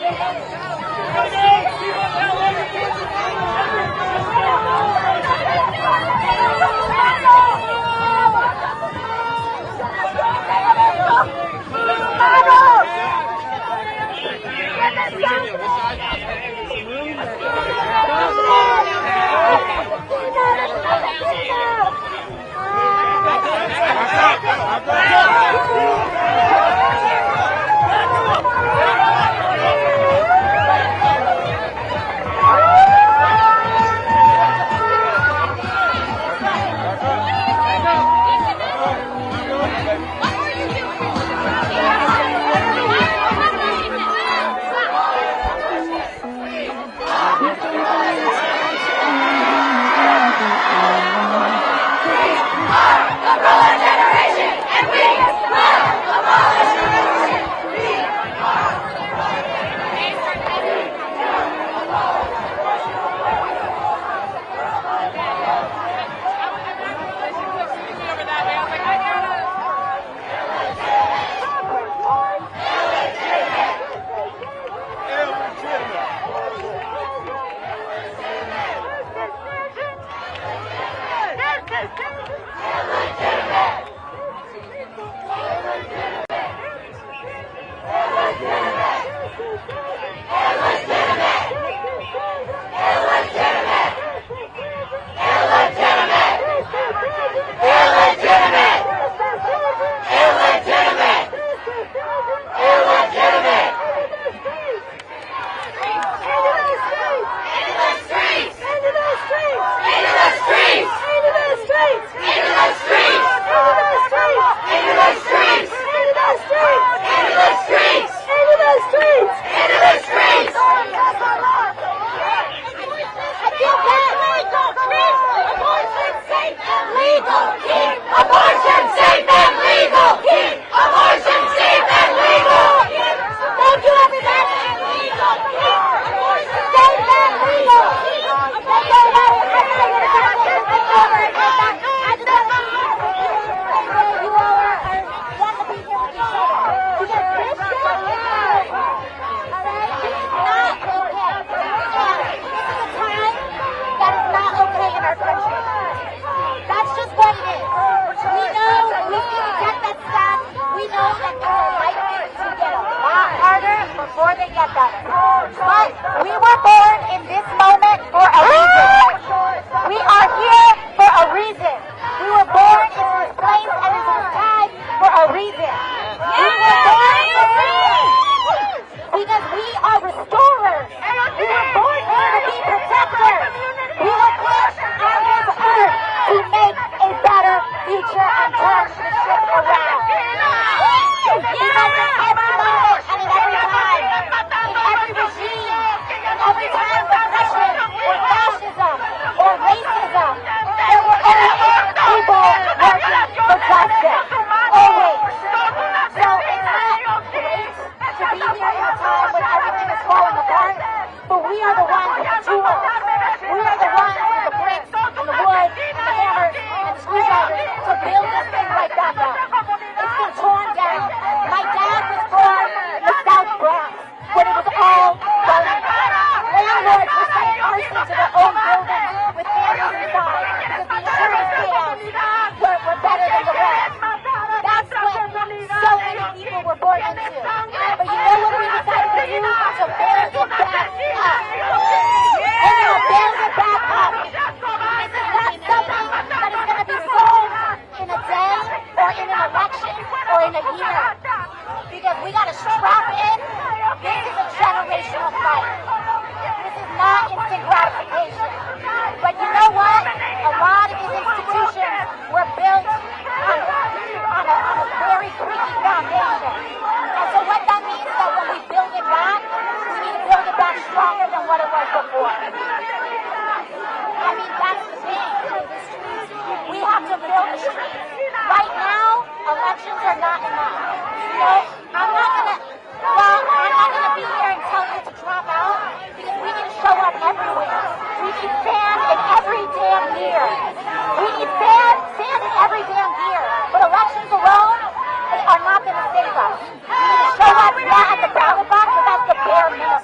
Show up not at the ballot box, but that's the bare minimum.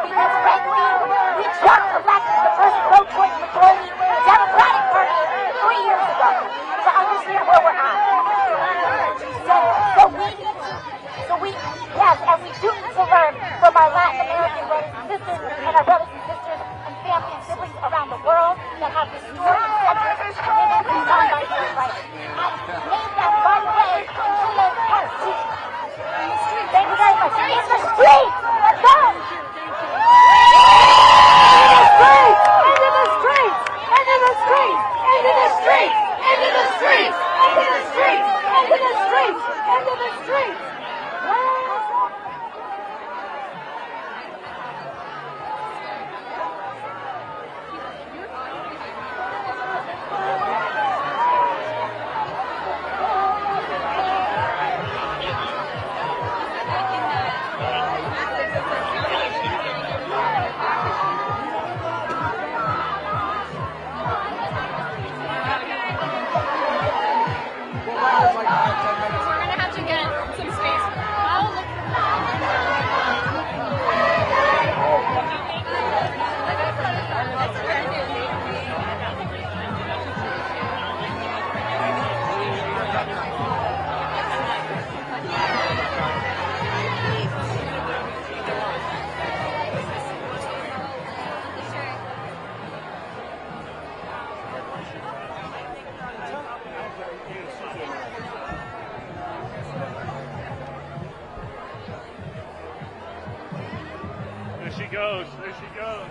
Because
elected the first pro-choice majority in the Democratic Party 3 years ago. To understand where we're at. Yes, and we do need to learn from our Latin American brothers and sisters and our brothers and sisters and family and siblings around the world that have restored and centered women and non-binary rights. And made them, by the way, into a constitution. Thank you very much. In the streets! Let's go! Into the streets! Into the streets! Into the streets! Into the streets! Into the streets! Into the streets! Into the streets! Into the streets!
There she goes.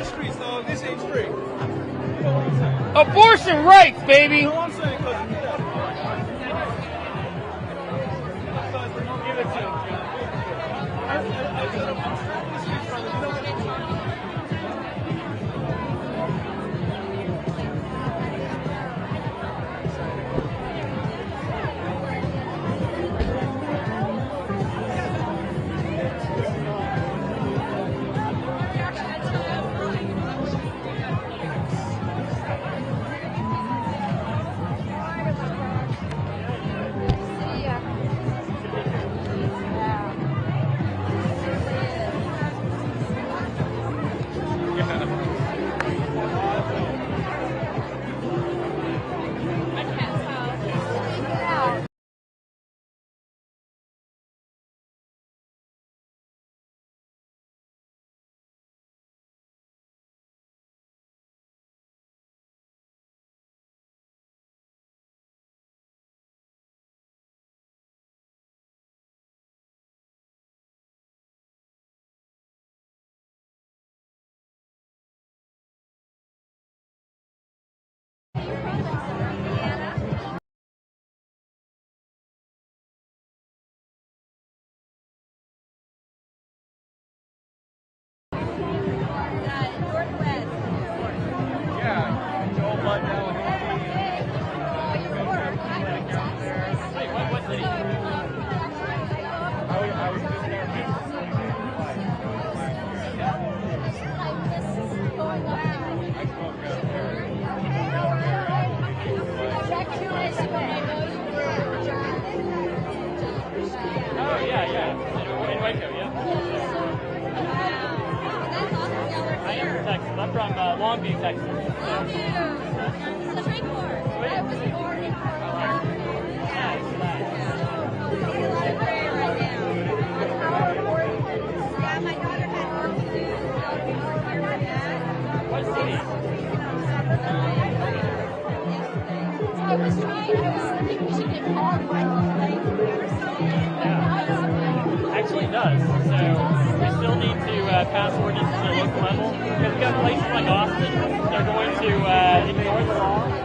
the streets, though. This ain't free.
Abortion rights, baby.
You know what I'm saying? Give it to him.
I'm from Longview, Texas. What city?
I was thinking we should get all
Actually, it does. So we still need to pass ordinances at a local level because we've got places like Austin that are going to ignore the law.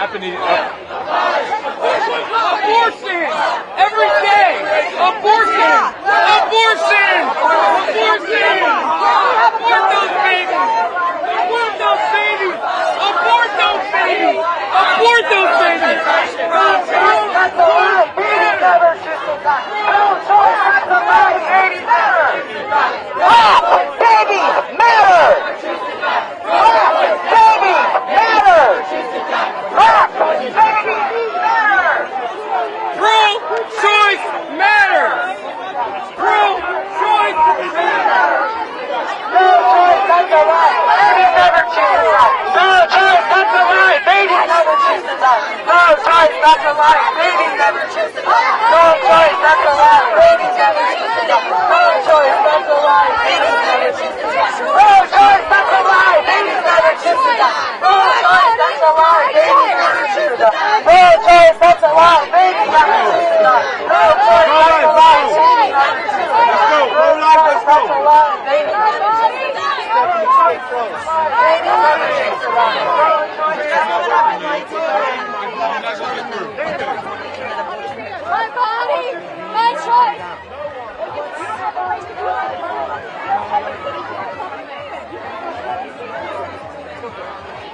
Japanese. Abortion! Every day! Abortion! Abortion! Abortion! Abort those babies! Abort those babies! Abort those babies! Abort those babies!
That's a lie. Babies never should die. No choice. That's a lie. Babies never. Babies matter. Babies matter.
Pro-choice matters! Pro-choice matters!
No choice, that's a lie. Babies never choose to die. No choice, that's a lie. Babies never choose to die. No choice, that's a lie. Babies never choose to die. No choice, that's a lie. Babies never choose to die. No choice, that's a lie. Babies never choose to die. No choice, that's a lie. Babies never choose to die. No choice, that's a lie. Babies never choose to die. No choice, that's a lie. Babies never choose to die. No choice, that's a lie. Babies never choose to die.
Let's go, pro-life, let's go.
That's a lie. Babies never choose to die. Babies never choose to die.
My body, my choice.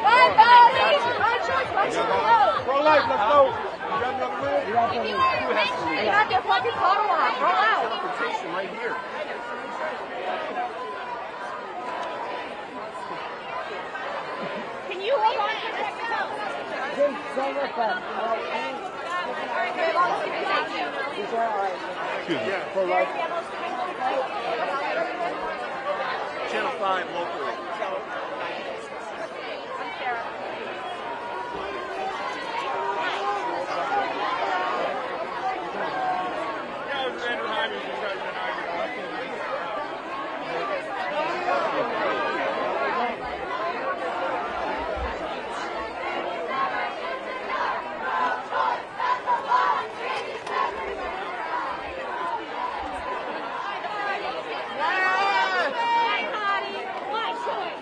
My body, my choice, my choice.
Pro-life, let's go.
You got your fucking photo on. Roll out.
Right here.
Can you hold on for this?
Excuse me. Pro-life. Channel 5 locally.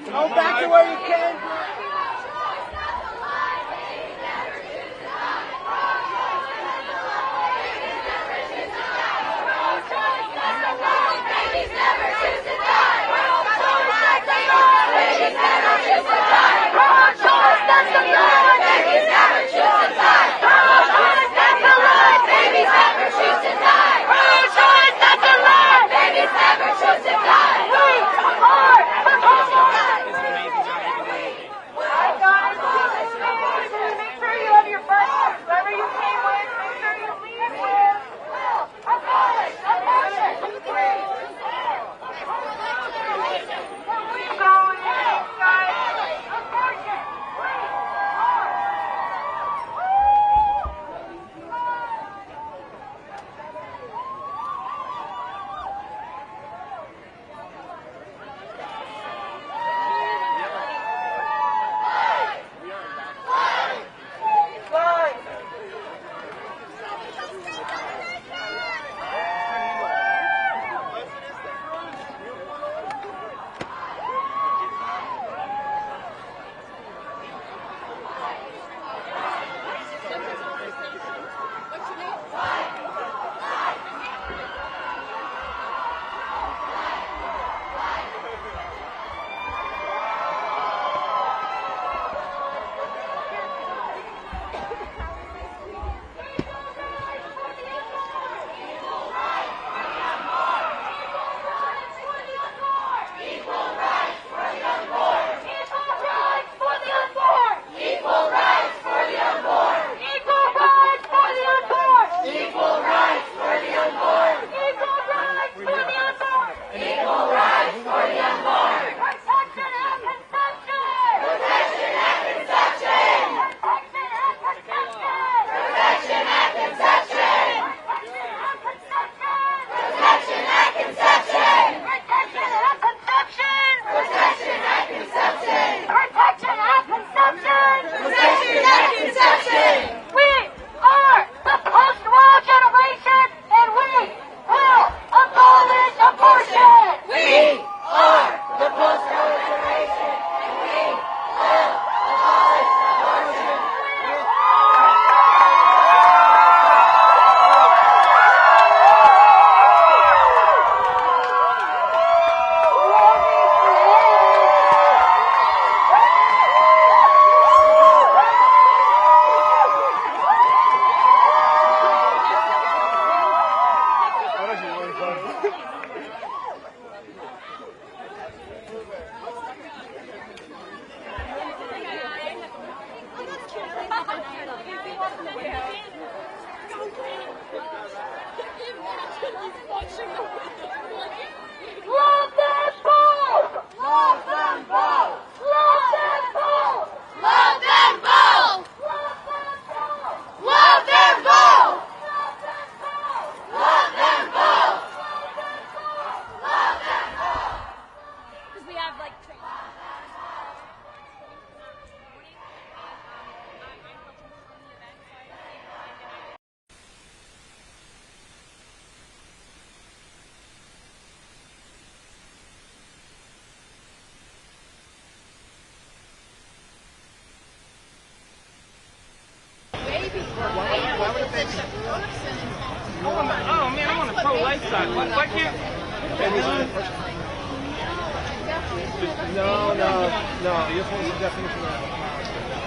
No
Let them both! Let them both! Let them both! Let them both! Let them both! Let them both!
Because we have like training.
Oh man, I'm on the pro-life side. Why can't?
No. You just want the definition of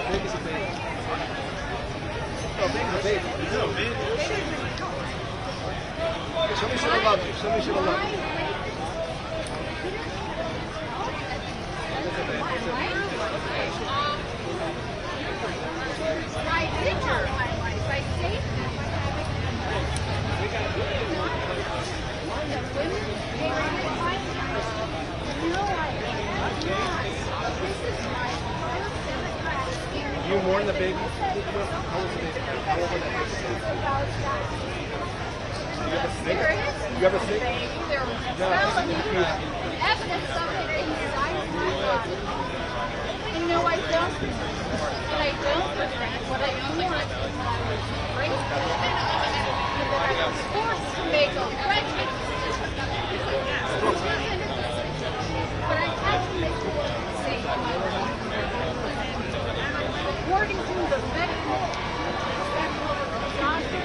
baby is a baby. No, baby's a baby. No, baby. Somebody should have loved you. Somebody should have loved you.
My picture, my life, I saved it.
You mourn the baby? How old is the baby? How old was that baby? You have a snake? You have a snake?
Evidence of it inside of my body. And no, I don't. And I don't regret what I mourned when I was raised. And that I was forced to make a prejudice. But I had to make a decision to save my life. According to the medical doctor,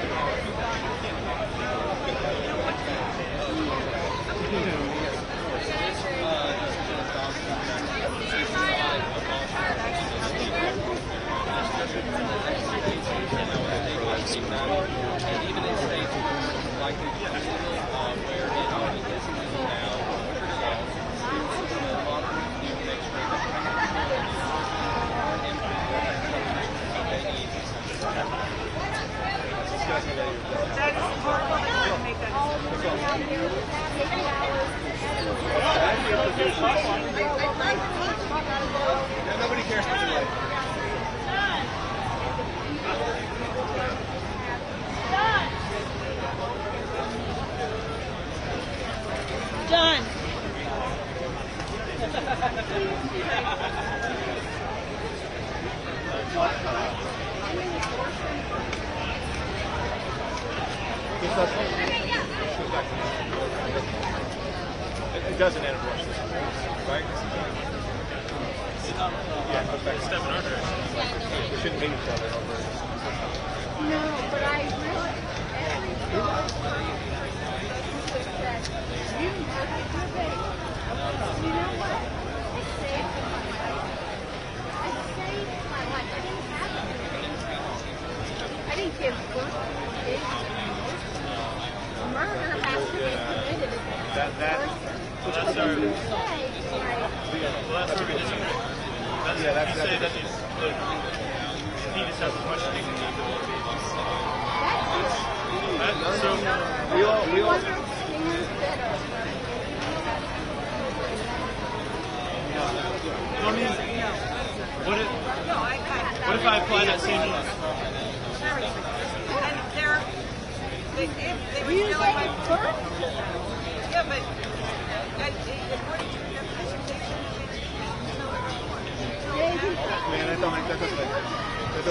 even in states like where it already is now, nobody cares what you like.
Done.
It doesn't end abortion, right? Yeah, it goes back to step in our direction. We shouldn't hate each other over it.
No, but I really, every that you murdered your baby. You know what? I saved my life. I saved my life. I didn't have to. I didn't give birth to a baby. Murder has to be committed against a person.
That's our...
Say,
Well, that's where we disagree. That's he just has a question. So, we all... What if I apply that same law?
And they're... They were still like... Yeah, but... According to your definition, they shouldn't have been...
Man, that doesn't make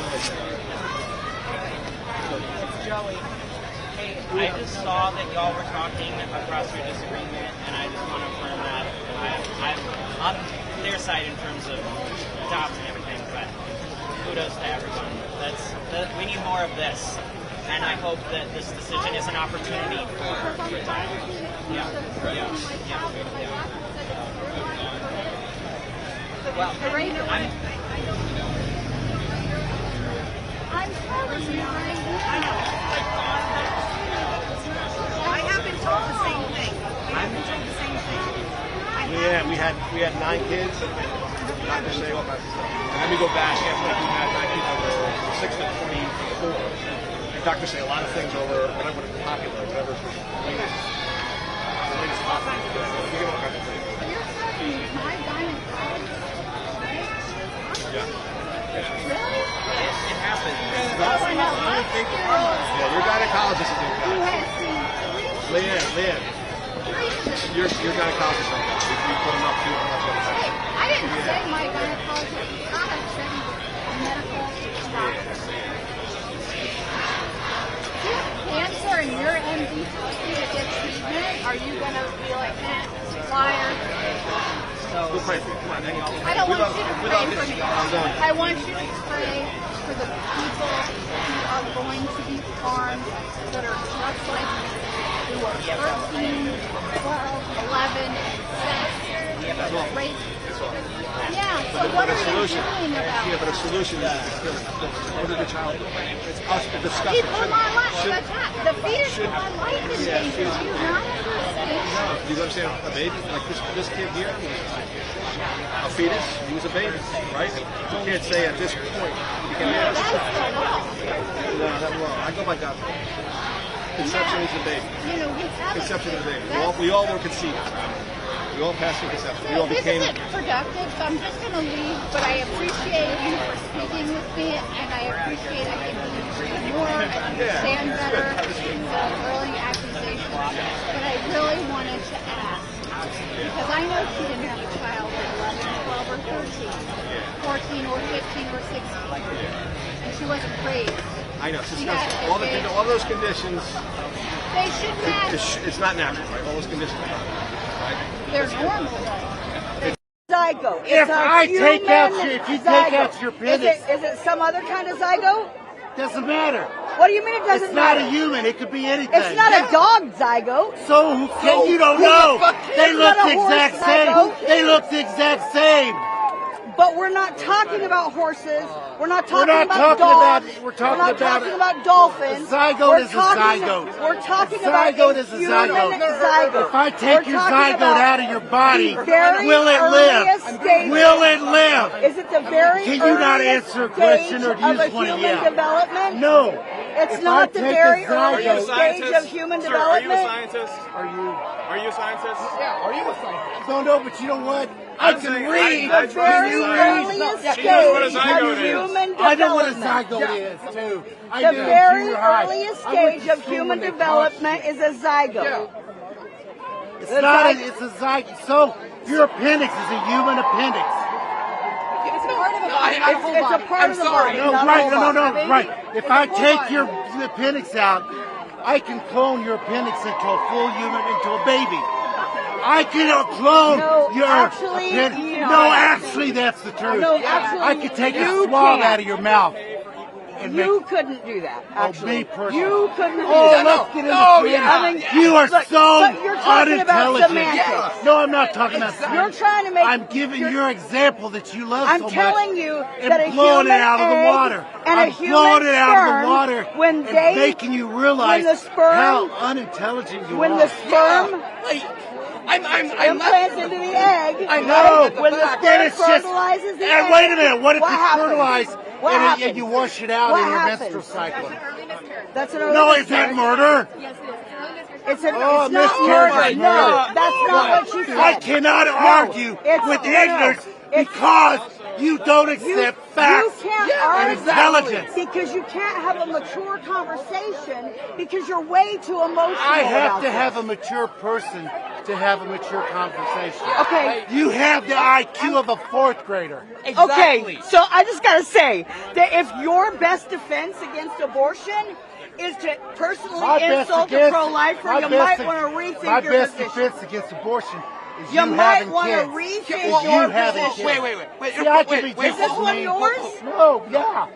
sense.
It's Joey. Hey, I just saw that y'all were talking across your disagreement, and I just want to affirm that I'm on their side in terms of jobs and everything, but kudos to everyone. We need more of this, and I hope that this decision is an opportunity for time. Yeah. Well,
I'm telling you,
I have been told the same thing.
Yeah, we had 9 kids. Not to say what my... And then we go back after we had 9 kids over 6 to 24. And doctors say a lot of things over whatever is popular, whatever's latest Leanne, you're gynecologist. We put him up to
I didn't say my gynecologist was not. I said he was a medical doctor. If you have cancer and your MD tells you to get treatment, are you going to be like, liar?
We'll pray for you. Come on, hang on.
I don't want you to pray for me. I want you to pray for the people who are going to be harmed that are just like me, who are 13, 12, 11, 6, rape. Yeah, so what are you doing about it?
Yeah, but a solution is what did the child do? It's us to discuss it.
People my life, the fetus of my life is dangerous. Do you not understand?
Do you understand? A baby, like this kid here, a fetus, he was a baby, right? You can't say at this point he can be. No, that's wrong. I go by God. Conception is a baby.
You know,
Conception is a baby. We all were conceived. We all passed through conception. We all became.
This isn't productive, so I'm just going to leave. But I appreciate you for speaking with me, and I appreciate I can be more, understand better the early accusations. But I really wanted to ask, because I know she didn't have a child at 11, 12, or 13, 14, or 15, or 16, and she wasn't raised.
I know. All those conditions.
They should not.
It's not natural, right? All those conditions are not natural.
They're normal though.
Zygote.
If you take out your appendix,
is it some other kind of zygote?
Doesn't matter.
What do you mean it doesn't matter?
It's not a human. It could be anything.
It's not a dog zygote.
So you don't know. They look the exact same. They look the exact same.
But we're not talking about horses. We're not talking about dogs.
We're talking
about dolphins.
A zygote is a zygote.
We're talking about
zygote is a zygote. If I take your zygote out of your body, will it live? Will it live?
Is it the very
Can you not answer a question, or do you just want to yell?
Development?
No.
It's not the very early stage of human development.
Are you a scientist? Are you a scientist?
Yeah. Are you a scientist?
I don't know, but you know what? I can read.
The very earliest stage of human development.
I know what a zygote is, too.
The very earliest stage of human development is a zygote.
It's not. It's a zygote. So your appendix is a human appendix.
It's a part of the body. It's a part of the body.
No, right. No, right. If I take your appendix out, I can clone your appendix into a full human, into a baby. I can clone your appendix. No, actually, that's the truth.
No, actually,
I could take a swab out of your mouth.
You couldn't do that, actually.
Me personally.
You couldn't do that.
Let's get into it. You are so unintelligent. No, I'm not talking about semantics.
You're trying to make...
I'm giving your example that you love so much.
I'm telling you that a
blowing
human
it out of the water.
And
I'm
a human
blowing it out of the
sperm,
water
when
and
they,
making you realize how unintelligent you are.
When the sperm... implants into the egg.
I know.
When the sperm fertilizes the egg.
And wait a minute. What if you fertilize
and
you wash it out in your menstrual cycle?
That's an early
No, is that murder?
Yes, it is.
It's not murder. No, that's not what she said.
I cannot argue with ignorance because you don't accept facts and intelligence.
Because you can't have a mature conversation because you're way too emotional.
I have to have a mature person to have a mature conversation.
Okay.
You have the IQ of a fourth grader.
Okay, so I just got to say that if your best defense against abortion is to personally insult a pro-lifer, you might want to rethink your position.
My best defense against abortion is
you might want to rethink your position.
Wait. See, I can be just
is this one yours?
No, yeah.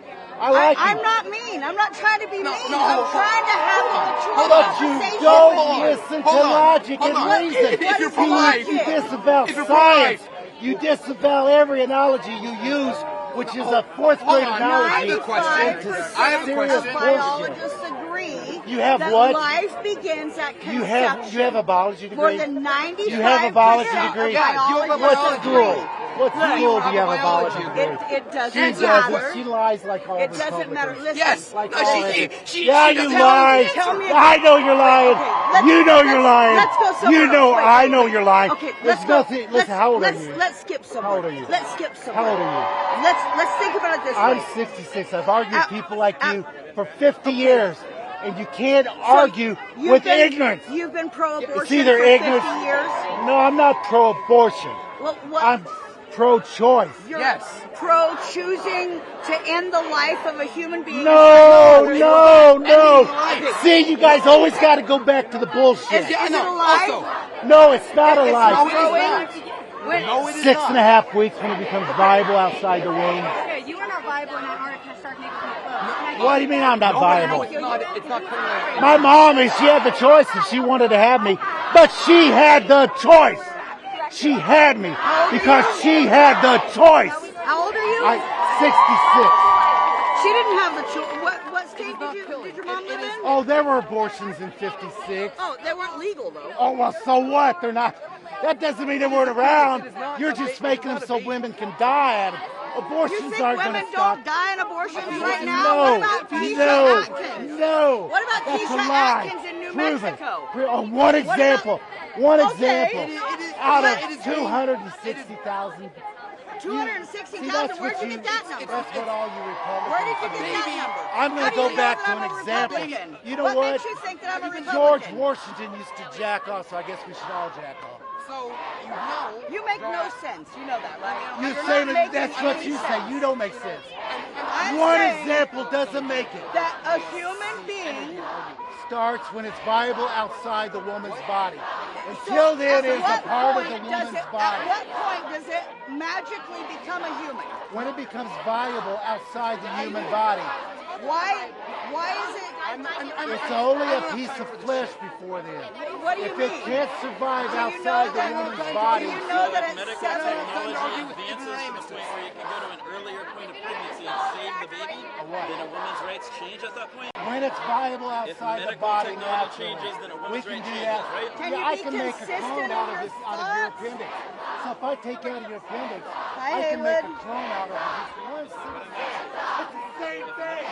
I'm not mean. I'm not trying to be mean. I'm trying to have a mature conversation.
But you don't listen to logic and reason.
If you're polite.
You disavow science. You disavow every analogy you use, which is a fourth grade analogy.
I have a question. I have a question.
Biologists agree
that
life begins at conception.
You have a biology degree?
More than 95%
You have a biology degree?
What
school? What school do you have a biology degree?
It doesn't matter.
She lies like all
It doesn't matter. Listen.
Yes.
Like
She
you lie. I know you're lying. You know you're lying.
Let's go somewhere.
You know I know you're lying.
Okay,
There's nothing. Listen, how old are you?
Let's skip somewhere.
How old are you?
Let's skip somewhere.
How old are you?
Let's think about it this way.
I'm 66. I've argued with people like you for 50 years. And you can't argue with ignorance.
You've been pro-abortion
It's either
for
ignorance.
50 years?
No, I'm not pro-abortion.
Well, what?
I'm pro-choice.
You're pro-choosing to end the life of a human being.
No. See, you guys always got to go back to the bullshit.
Is it a lie?
No, it's not a lie.
No, it is
6.5 weeks when it becomes viable outside the womb.
Okay, you are not viable in Antarctica to start making clothes.
What do you mean I'm not viable?
It's not criminal.
My mom, she had the choice if she wanted to have me, but she had the choice. She had me because she had the choice.
How old are you?
66.
She didn't have the choice. What state did your mom live in?
Oh, there were abortions in 56.
Oh, they weren't legal though.
Oh, well, so what? They're not. That doesn't mean they weren't around. You're just making them so women can die at it. Abortions aren't going to stop.
Women don't die in abortions right now?
No,
What about Keisha Atkins?
no.
What about
That's
Keisha
a lie.
Atkins in New
Prove
Mexico?
One example. One
Okay.
example. Out of 260,000.
260,000? Where'd you get that number?
That's what all you Republicans.
Where did you get that number?
I'm going to go back to an example. You know what?
What makes you think that I'm a Republican?
George Washington used to jack off, so I guess we should all jack off.
So you know.
You make no sense. You know that, right?
You
You're
say
not
that,
making
that's what
any
you
sense.
say. You don't make sense.
I'm
One
saying
example doesn't make it.
that a human being
Starts when it's viable outside the woman's body. Until then, it's a part of the woman's body.
At what point does it magically become a human?
When it becomes viable outside the human body.
Why is it?
It's only a piece of flesh before then.
What do you
if
mean?
it can't survive
Do you know
outside the
that-
woman's body.
Do you know that it's
Medical technology advances to the point where you can go to an earlier point of pregnancy and save the baby, then a woman's rights change at that point.
When it's viable outside the body,
technology changes, then a
we
woman's
can
rights
do
changes,
that.
right?
Can
Yeah,
you
I
be
can make a
consistent
clone out
in
of
your
this, out of your appendix. So if I take out of your appendix,
Hi,
I can make a
Haywood.
clone out of it. It's the same thing.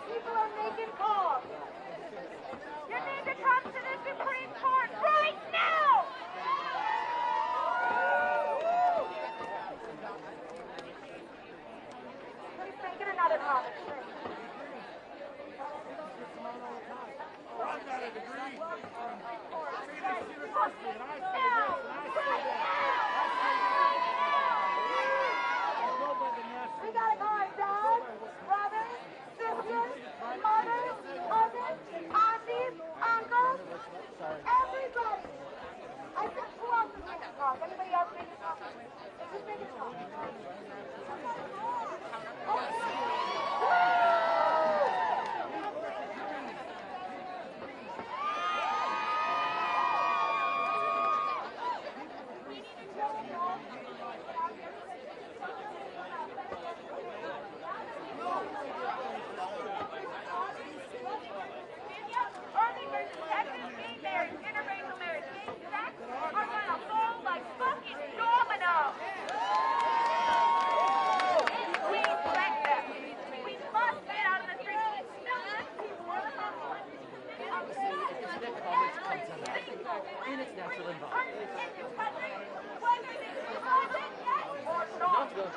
People are making calls. You need to come to the Supreme Court right now! Please make it another call.
I've got a degree from Phoenix University, and I say this, and I say that.
We gotta call our dads, brothers, sisters, mothers, cousins, aunties, uncles, everybody. I said, who else is making calls? Anybody else making calls? Who's making calls? Oh,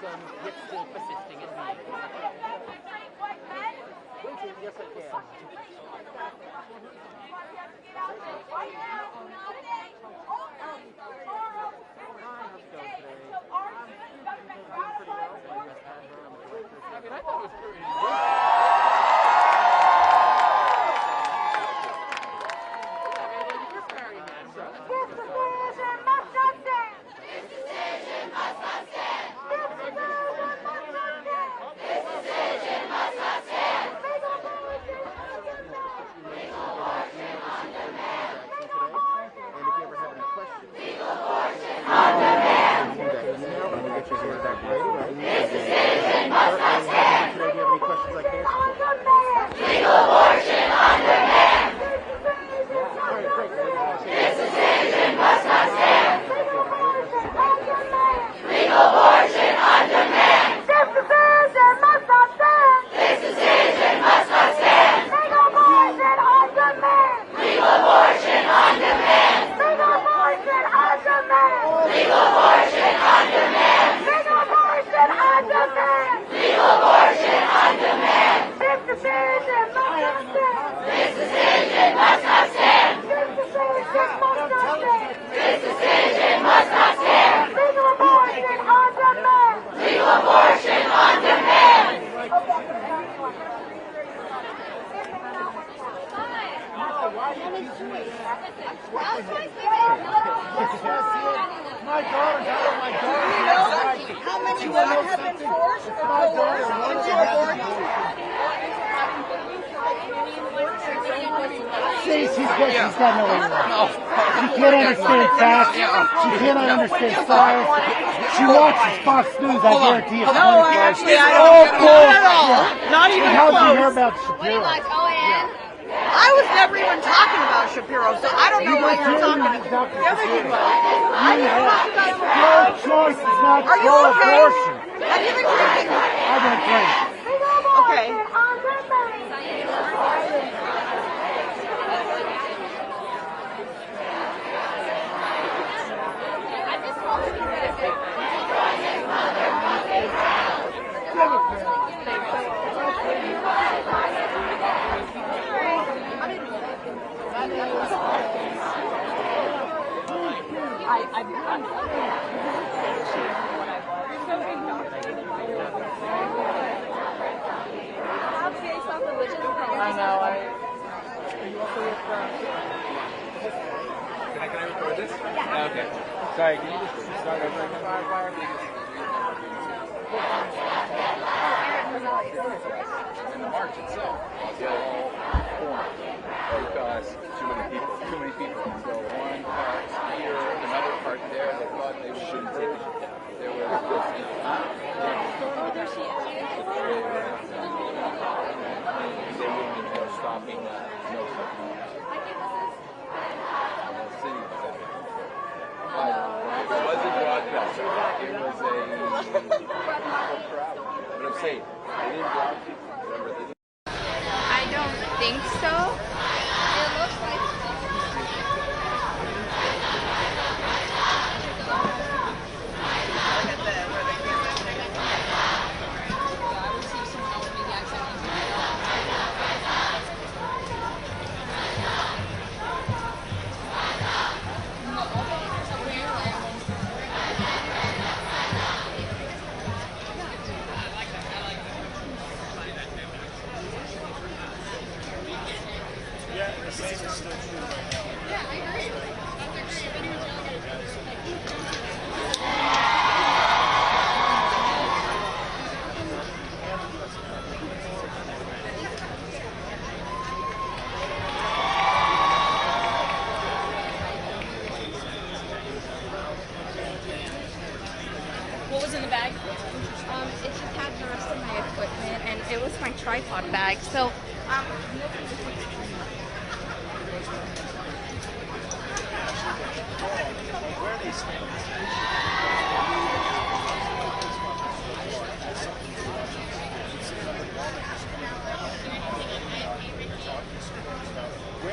them yet still persisting in being. Yes, I can. I mean, I thought it was pretty
How many women have been forced or coerced into abortion?
She's got no idea. She can't understand facts. She cannot understand science. She watches Fox News, I guarantee you.
No, actually, I don't. Not at all. Not even
How did you hear
close.
about Shapiro?
I was never even talking about Shapiro, so I don't know what you're talking about.
Pro-choice is not
Are you okay?
pro-abortion.
Have you been drinking?
I've been drinking.
Okay.
I know. Are you also with? Can I record this? Yeah. Okay. Sorry. Can you just start over again? In the march itself, they're all formed because too many people. So one part here, another part there. They thought they shouldn't take it. There were they wouldn't go stopping no supplement. City was at it. But it wasn't broadcast. It was a crowd. But I'm saying, they didn't block people. Remember, they didn't.
I don't think so. It looks like.
What was in the bag?
It just had the rest of my equipment, and it was my tripod bag. So,
where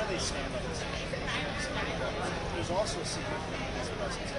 they stand on this issue. There's also a significant presence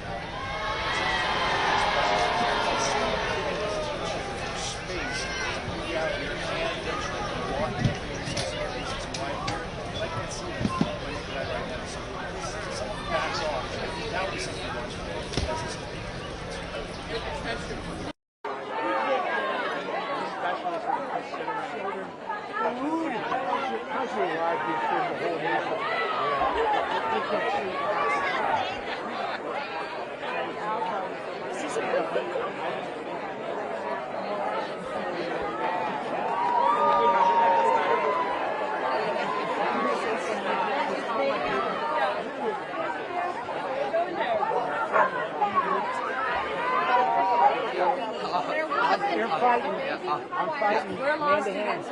I'm fighting hand to hand.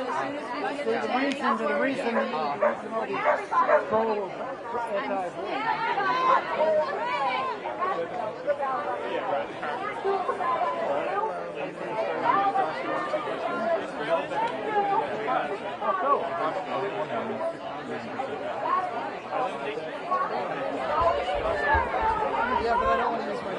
The reason control of yeah, but I don't want to use my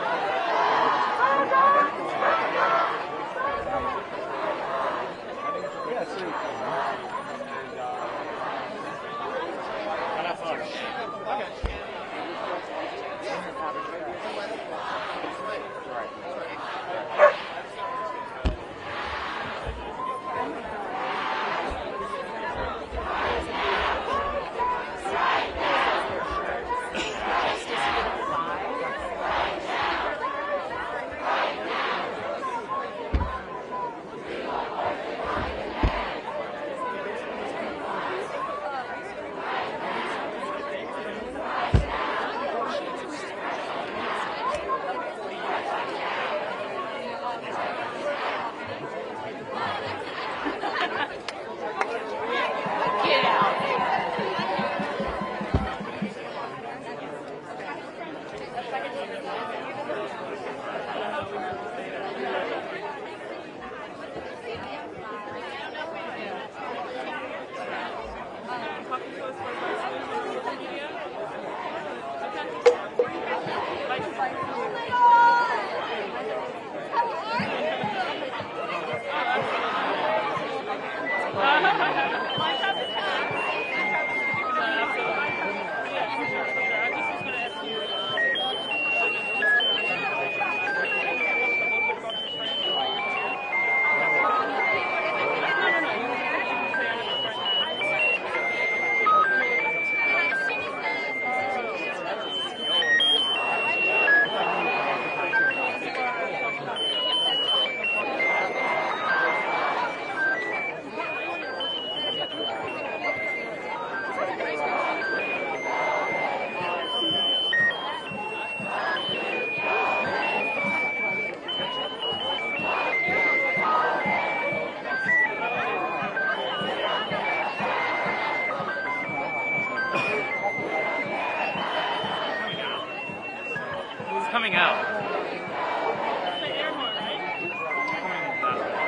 Coming out.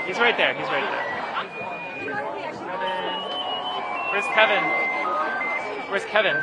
He's right there. He's right there. Where's Kevin? Where's Kevin?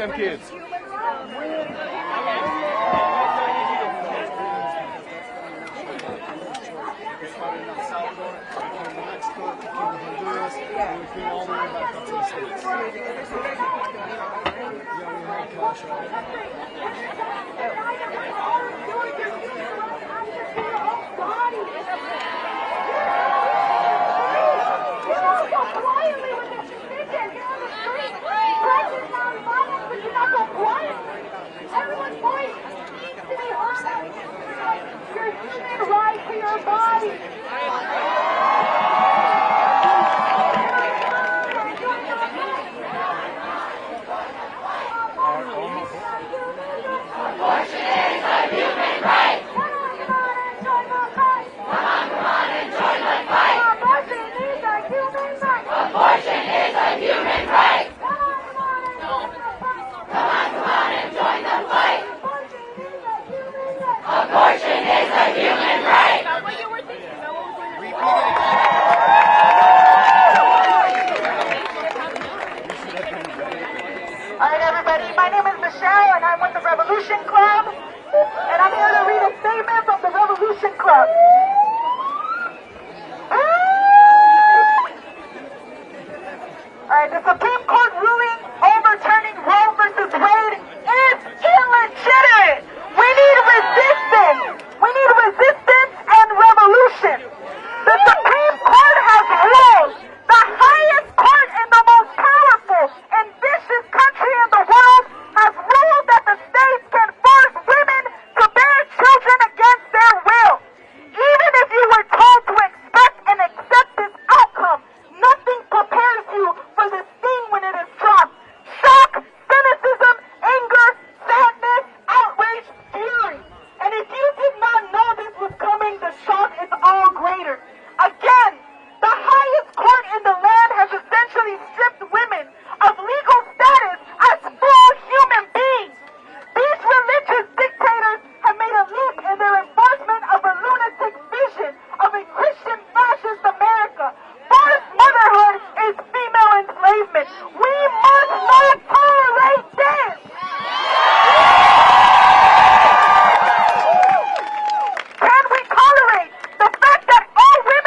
them kids.
Everyone's voice needs to be heard. Your human right to your body. Abortion is a human right. Come on and join the fight. Abortion is a human right. Abortion is a human right. Come on and join the fight. Abortion is a human right. What you were thinking? All right, everybody. My name is Michelle, and I'm with the Revolution Club. And I'm here to read a statement from the Revolution Club. All right, the Supreme Court ruling overturning Roe versus Wade is illegitimate. We need resistance. We need resistance and revolution. The Supreme Court has ruled, the highest court in the most powerful and vicious country in the world has ruled that the states can force women to bear children against their will. Even if you were told to expect and accept this outcome, nothing prepares you for the sting when it is dropped. Shock, cynicism, anger, sadness, outrage, fury. And if you did not know this was coming, the shock is all greater. Again, the highest court in the land has essentially stripped women of legal status as full human beings. These religious dictators have made a leap in their enforcement of a lunatic vision of a Christian fascist America. Forced motherhood is female enslavement. We must not tolerate this. Can we tolerate the fact that all women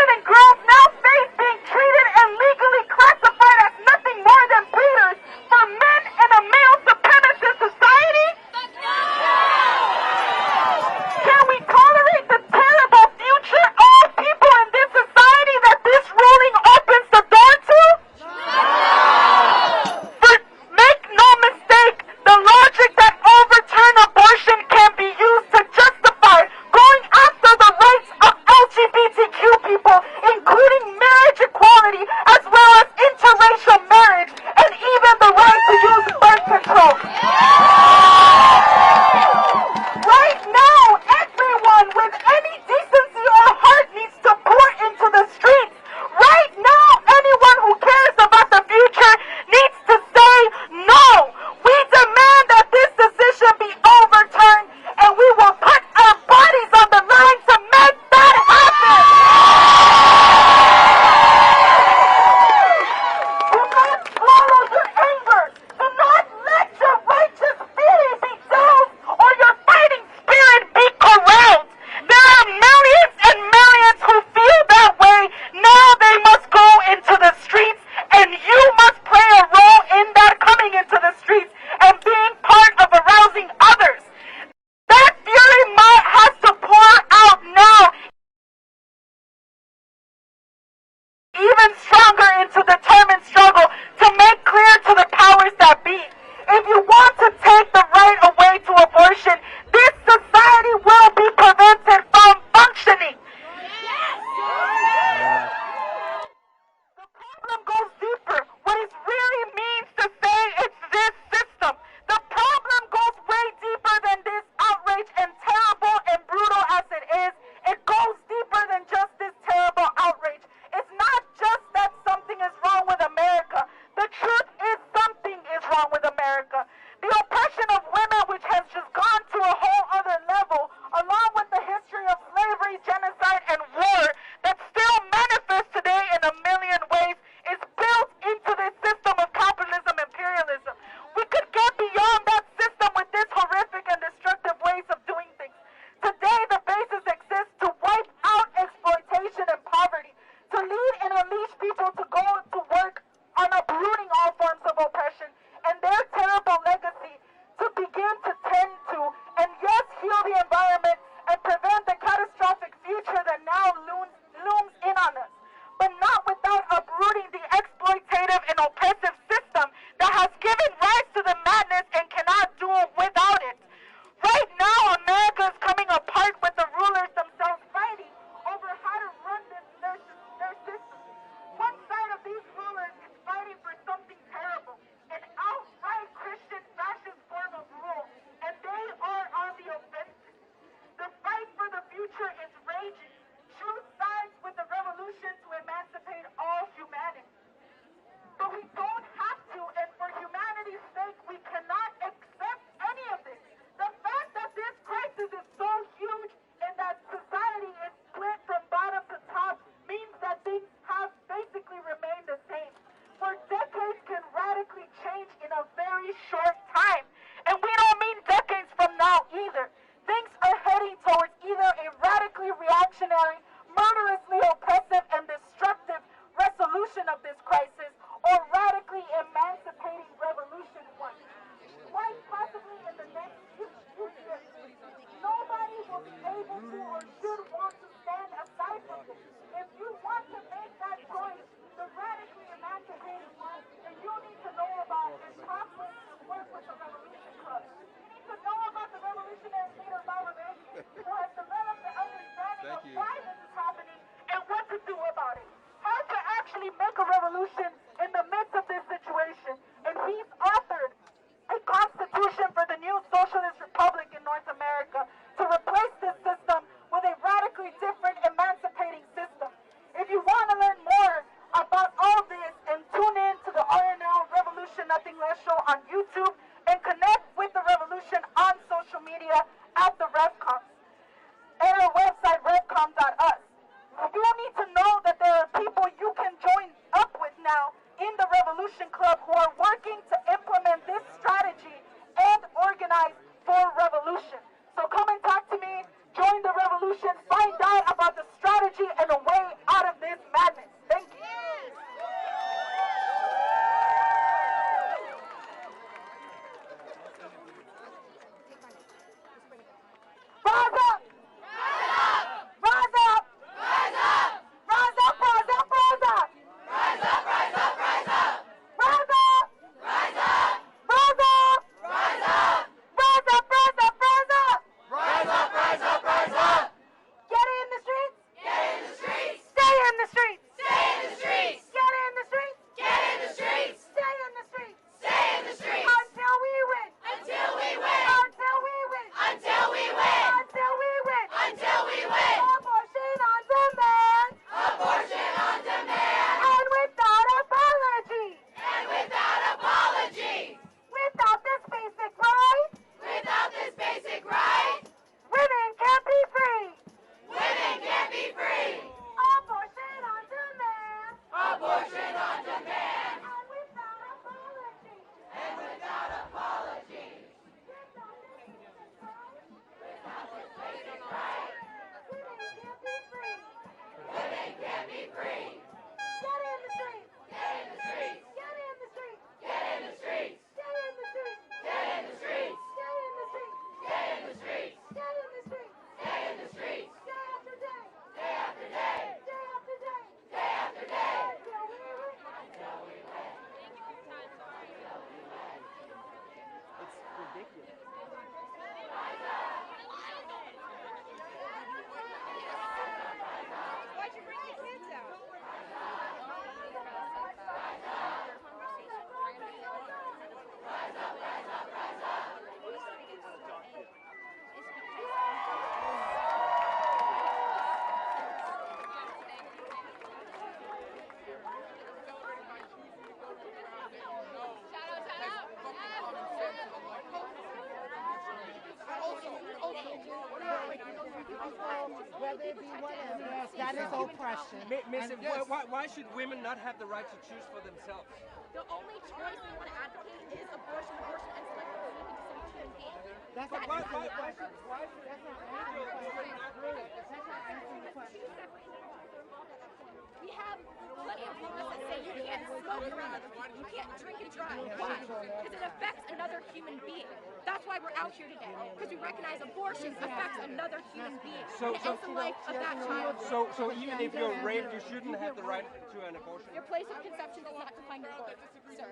revolution in the midst of this situation, and he's authored a constitution for the new socialist republic in North America to replace this system with a radically different emancipating system. If you want to learn more about all this, and tune in to the RNL Revolution Nothing Less show on YouTube, and connect with the revolution on social media at the RevComs and our website revcom.us. You need to know that there are people you can join up with now in the Revolution Club who are working to implement this strategy and organize for revolution. So come and talk to me, join the revolution, find out about the strategy and a way out of this madness. Thank you. Rise up! Rise up! Rise up! Rise up! Rise up! Rise up! Rise up! Rise up! Rise up! Rise up! Rise up! Rise up! Rise up! Rise up! Rise up! Rise up! Rise up! Rise up! Rise up! Get in the streets! Get in the streets! Stay in the streets! Stay in the streets! Get in the streets! Get in the streets! Stay in the streets! Stay in the streets! Until we win! Until we win! Until we win! Until we win! Until we win! Until we win! Abortion on demand! Abortion on demand! And without apology! And without apology! Without this basic right! Without this basic right! Women can't be free! Women can't be free! Abortion on demand! Abortion on demand! And without apology! And without apology! Without this basic right! Women can't be free! Women can't be free! Get in the streets! Get in the streets! Get in the streets! Get in the streets! Get in the streets! Get in the streets! Get in the streets! Get in the streets! Get in the streets! Day after day! Day after day! Day after day! Day after day! Until we win! Until we win! Thank you for your time. Until we win!
It's ridiculous.
Rise up! Why'd you bring your kids out? Rise up, rise up, rise up.
Whether it be whatever, that is oppression.
Why should women not have the right to choose for themselves?
The only choice we want to advocate is abortion, abortion, and selective human being.
That's
But
not
why
answering the question.
We have plenty of laws that say you can't smoke around other people, you can't drink and drive. Why? Because it affects another human being. That's why we're out here today. Because we recognize abortion affects another human being. And ends the life of that child.
So even if you're raped, you shouldn't have the right to an abortion?
Your place of conception does not define your worth, sir.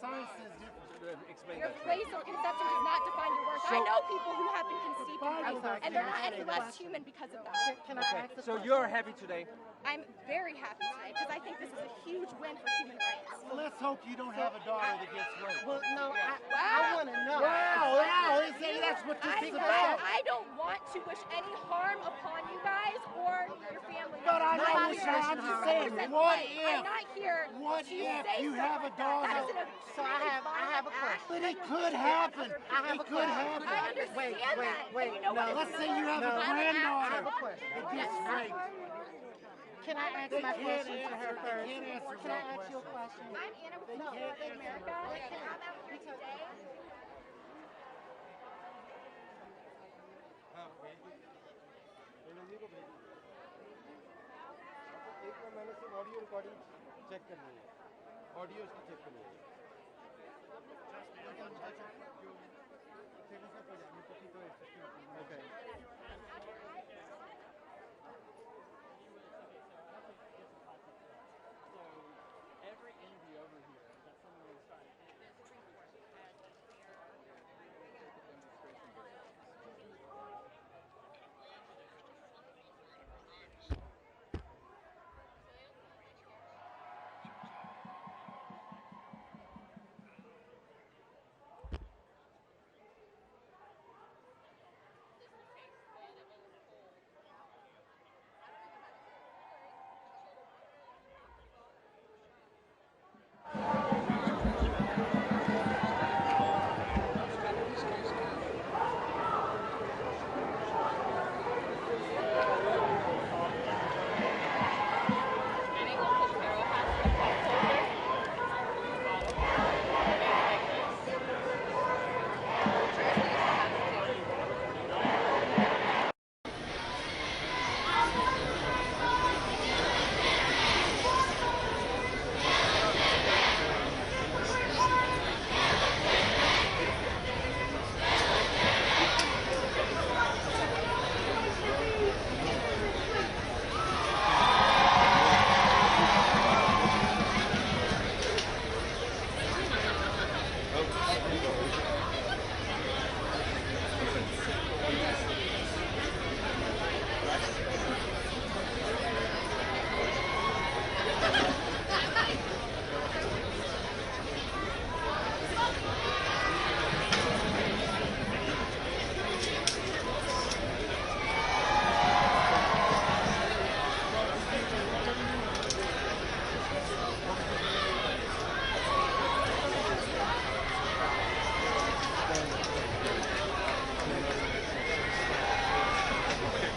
Science is different. Explain
Your
that.
place of conception does not define your worth. I know people who have been conceived in rape, and they're not any less human because of that.
Okay. So you're happy today?
I'm very happy today because I think this is a huge win for human rights.
Well, let's hope you don't have a daughter that gets raped.
Well, no, I want to know.
Wow, that's what this is about.
I don't want to wish any harm upon you guys or your family.
But I'm not I'm just saying, what
I'm not here
What
to
if
say
you
something
have a
like that.
daughter?
That is an
I have a question.
But it could happen. It could happen.
I understand that.
Wait,
You know what?
Let's say you have a granddaughter
I have a question.
that gets raped.
Can I ask my question to her first? Can I ask you a question?
I'm Anna with Mobilizing America, and I'm out here today.
मैंने सिर्फ audio recording check करनी है audio इसकी check करनी है
Every interview over here that someone was trying to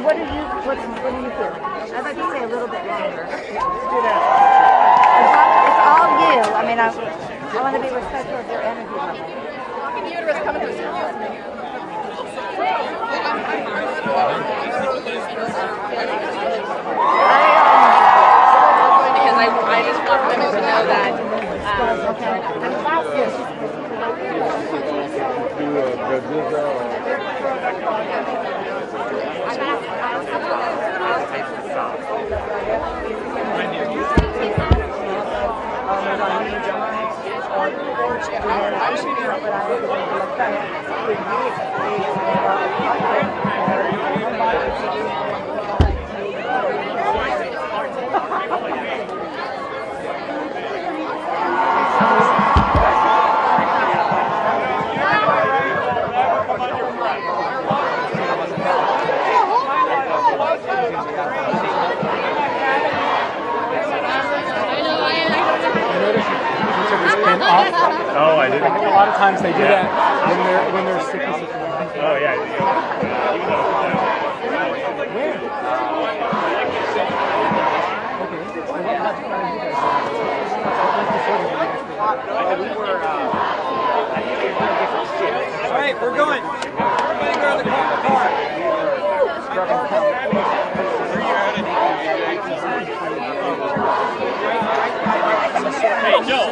What do you feel? I'd like to say a little bit longer. It's all you. I mean, I want to be respectful of your energy level.
Fucking uterus coming through.
Because I just want women to know that.
Oh, I didn't. I think a lot of times they do that when they're sick. Oh yeah.
All right, we're going. Everybody go to the car.
Hey, Joe.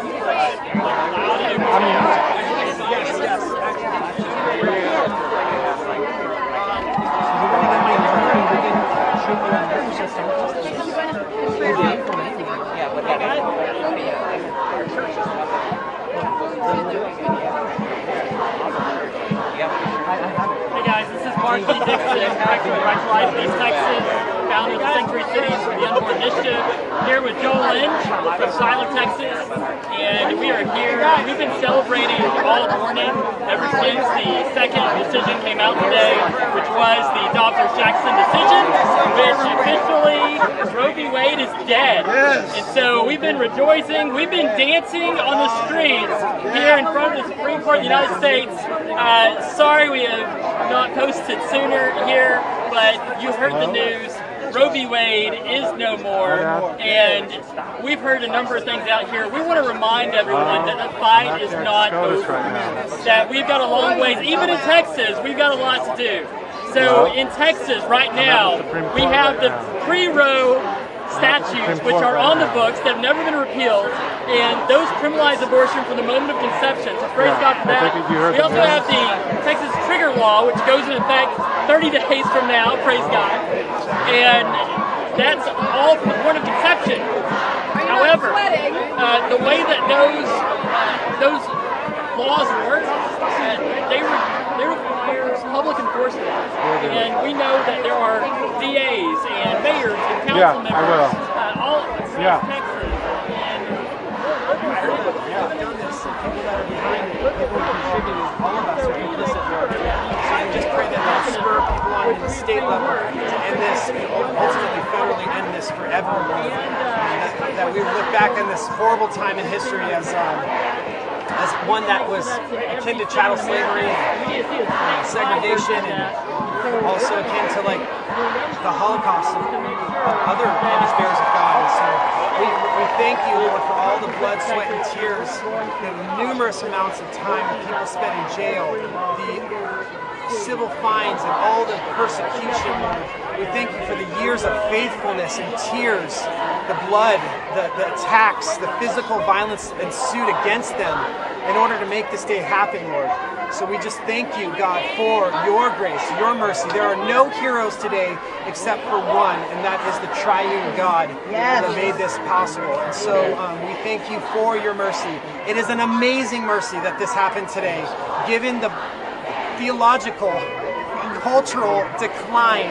Hey guys, this is Mark Dixon, Active Right to Life East Texas, founder of the Sanctuary Cities for the Unborn Initiative, here with Joe Lynch from Silent, Texas, and we are here. We've been celebrating all morning ever since the second decision came out today, which was the Dobbs-Jackson decision, which officially Roe v. Wade is dead. And so we've been rejoicing, we've been dancing on the streets here in front of the Supreme Court of the United States. Sorry we have not posted sooner here, but you heard the news. Roe v. Wade is no more, and we've heard a number of things out here. We want to remind everyone that the fight is not over, that we've got a long ways. Even in Texas, we've got a lot to do. So in Texas right now, we have the pre-Roe statutes which are on the books that have never been repealed, and those criminalize abortion from the moment of conception. So praise God for that. We also have the Texas trigger law, which goes into effect 30 days from now, praise God, and that's all from the point of conception. However, the way that those laws work, they require public enforcement, and we know that there are DAs and mayors and council members all across Texas.
I just pray that will spur people on the state level to end this, and ultimately federally end this forevermore. That we look back on this horrible time in history as one that was akin to chattel slavery, segregation, and also akin to like the Holocaust and other image bearers of God. And so we thank you, Lord, for all the blood, sweat, and tears, the numerous amounts of time people spent in jail, the civil fines, and all the persecution, Lord. We thank you for the years of faithfulness and tears, the blood, the attacks, the physical violence ensued against them in order to make this day happen, Lord. So we just thank you, God, for your grace, your mercy. There are no heroes today except for one, and that is the triune God that made this possible. And so we thank you for your mercy. It is an amazing mercy that this happened today, given the theological, cultural decline,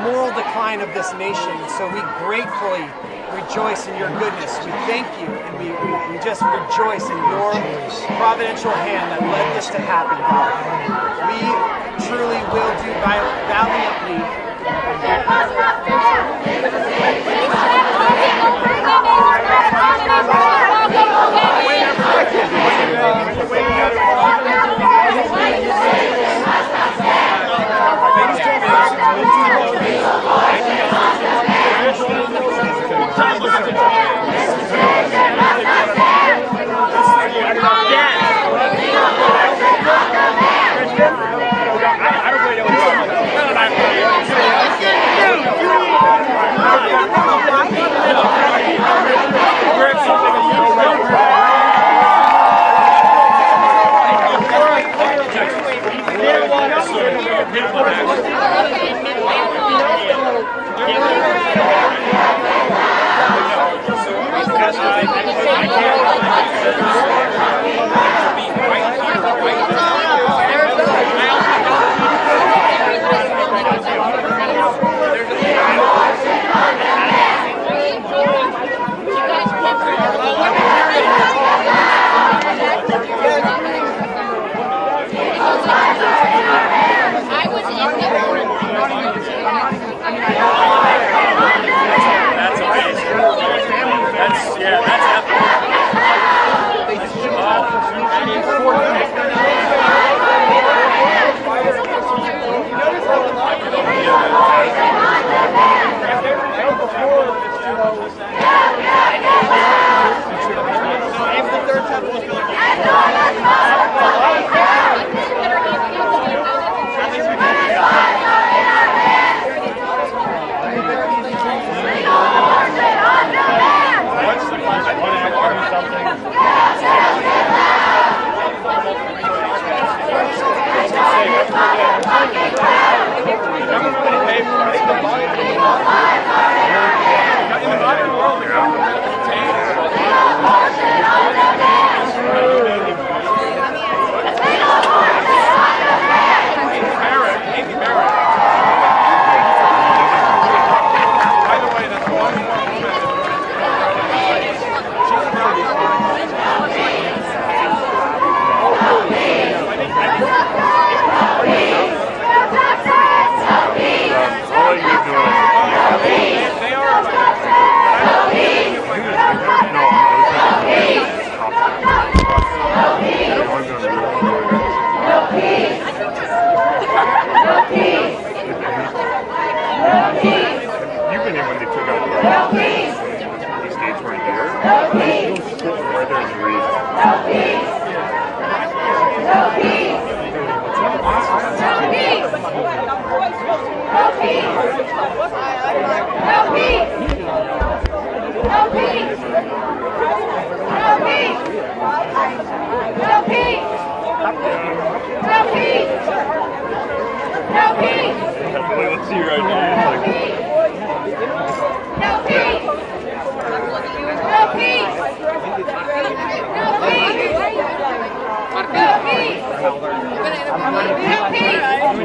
moral decline of this nation. So we gratefully rejoice in your goodness. We thank you, and we just rejoice in your providential hand that led this to happen, God. We truly will do valiantly.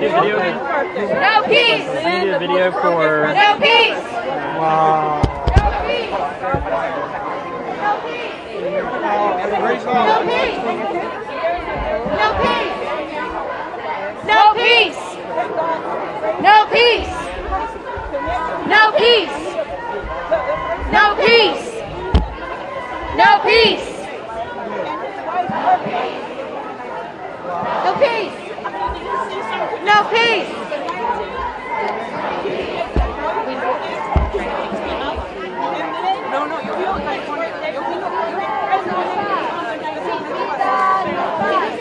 No peace! We need a video for... No peace! Wow. No peace! No peace! No peace! No peace! No peace! No peace! No peace!
No, no, you'll be on that corner. You'll be on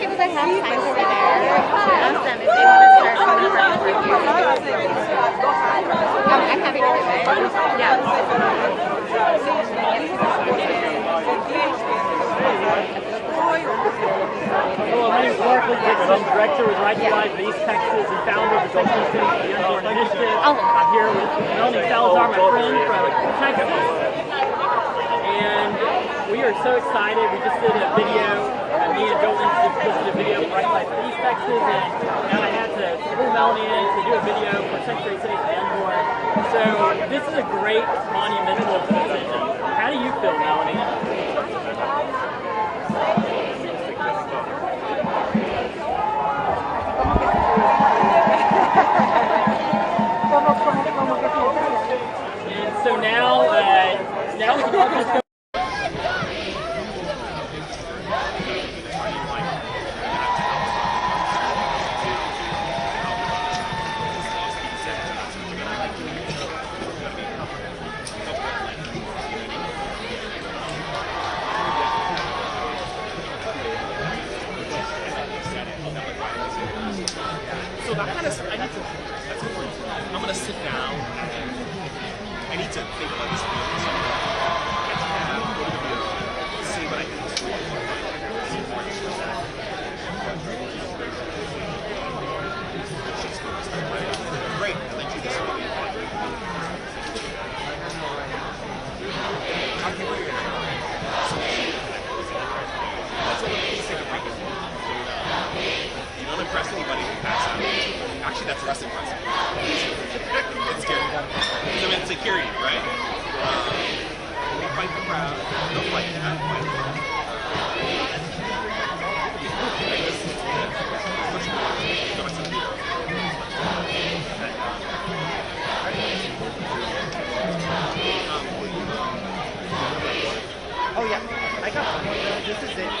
The tables I have signs over there. Ask them if they want to start coming for review. I'm happy to do it.
Hello, my name is Mark Dixon. I'm director with Right to Life East Texas and founder of the Cultural City the Unborn Initiative. I'm here with Melanie Salazar, my friend from Texas. And we are so excited. We just did a video. Me and Joel just posted a video for Right to Life East Texas, and now I had to pull Melanie in to do a video for Secretary of State the Unborn. So this is a great monumental decision. How do you feel, Melanie? And so now we can all just go.
So that kind of, I'm going to sit down. I need to think about this. See what I can do. actually that's less impressive. It's scary. So it's security, right? Don't fight the crowd. Don't fight that. Fight the crowd.
Oh yeah, I got one. This is it.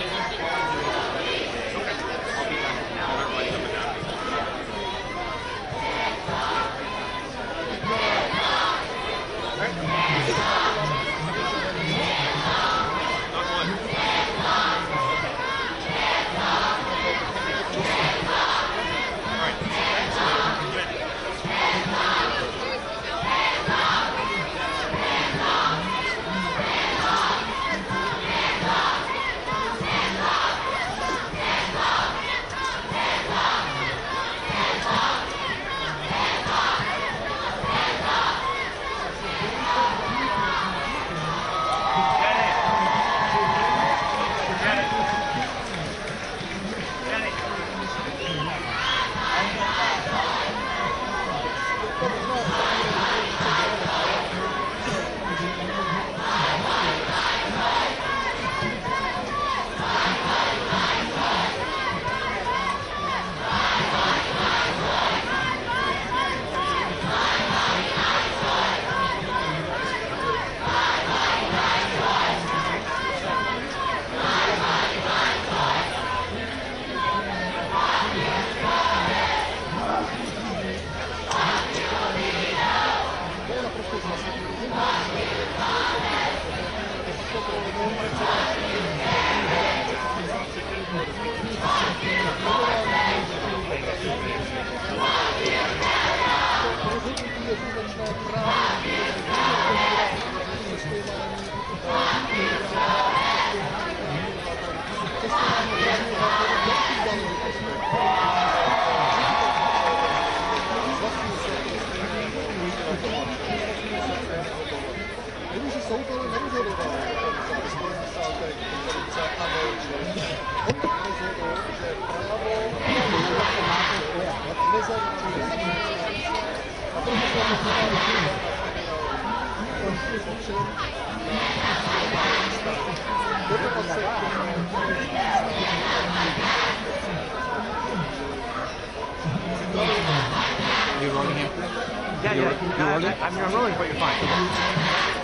I'm rolling, but you're fine.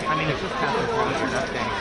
I mean, it's just Catholic around here, that's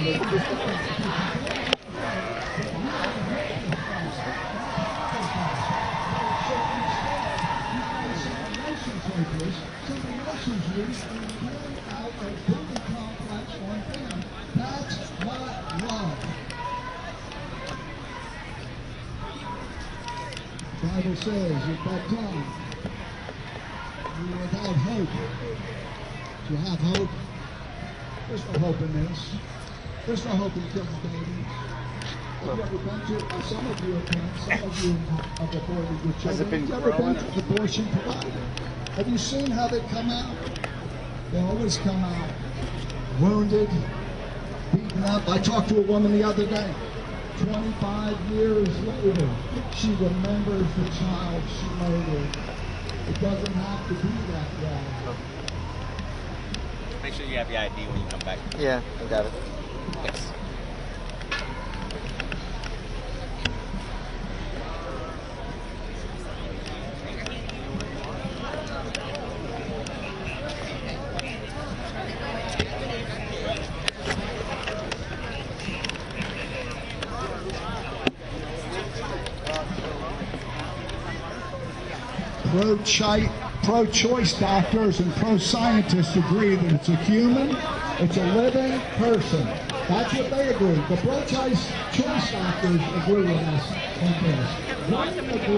That's not love. The Bible says at that time, we were without hope. Do you have hope? There's no hope in this. There's no hope in killing babies. Have you ever been to, some of you have been, some of you have aborted your children.
Has it been
have you ever been
growing?
to an abortion provider? Have you seen how they come out? They always come out wounded, beaten up. I talked to a woman the other day. 25 years later, she remembers the child she murdered. It doesn't have to be that way.
Make sure you have your ID when you come back.
Yeah, I got it.
Thanks.
Pro-choice doctors and pro-scientists agree that it's a human, it's a living person. That's what they agree. The pro-choice doctors agree with us on this. One agree.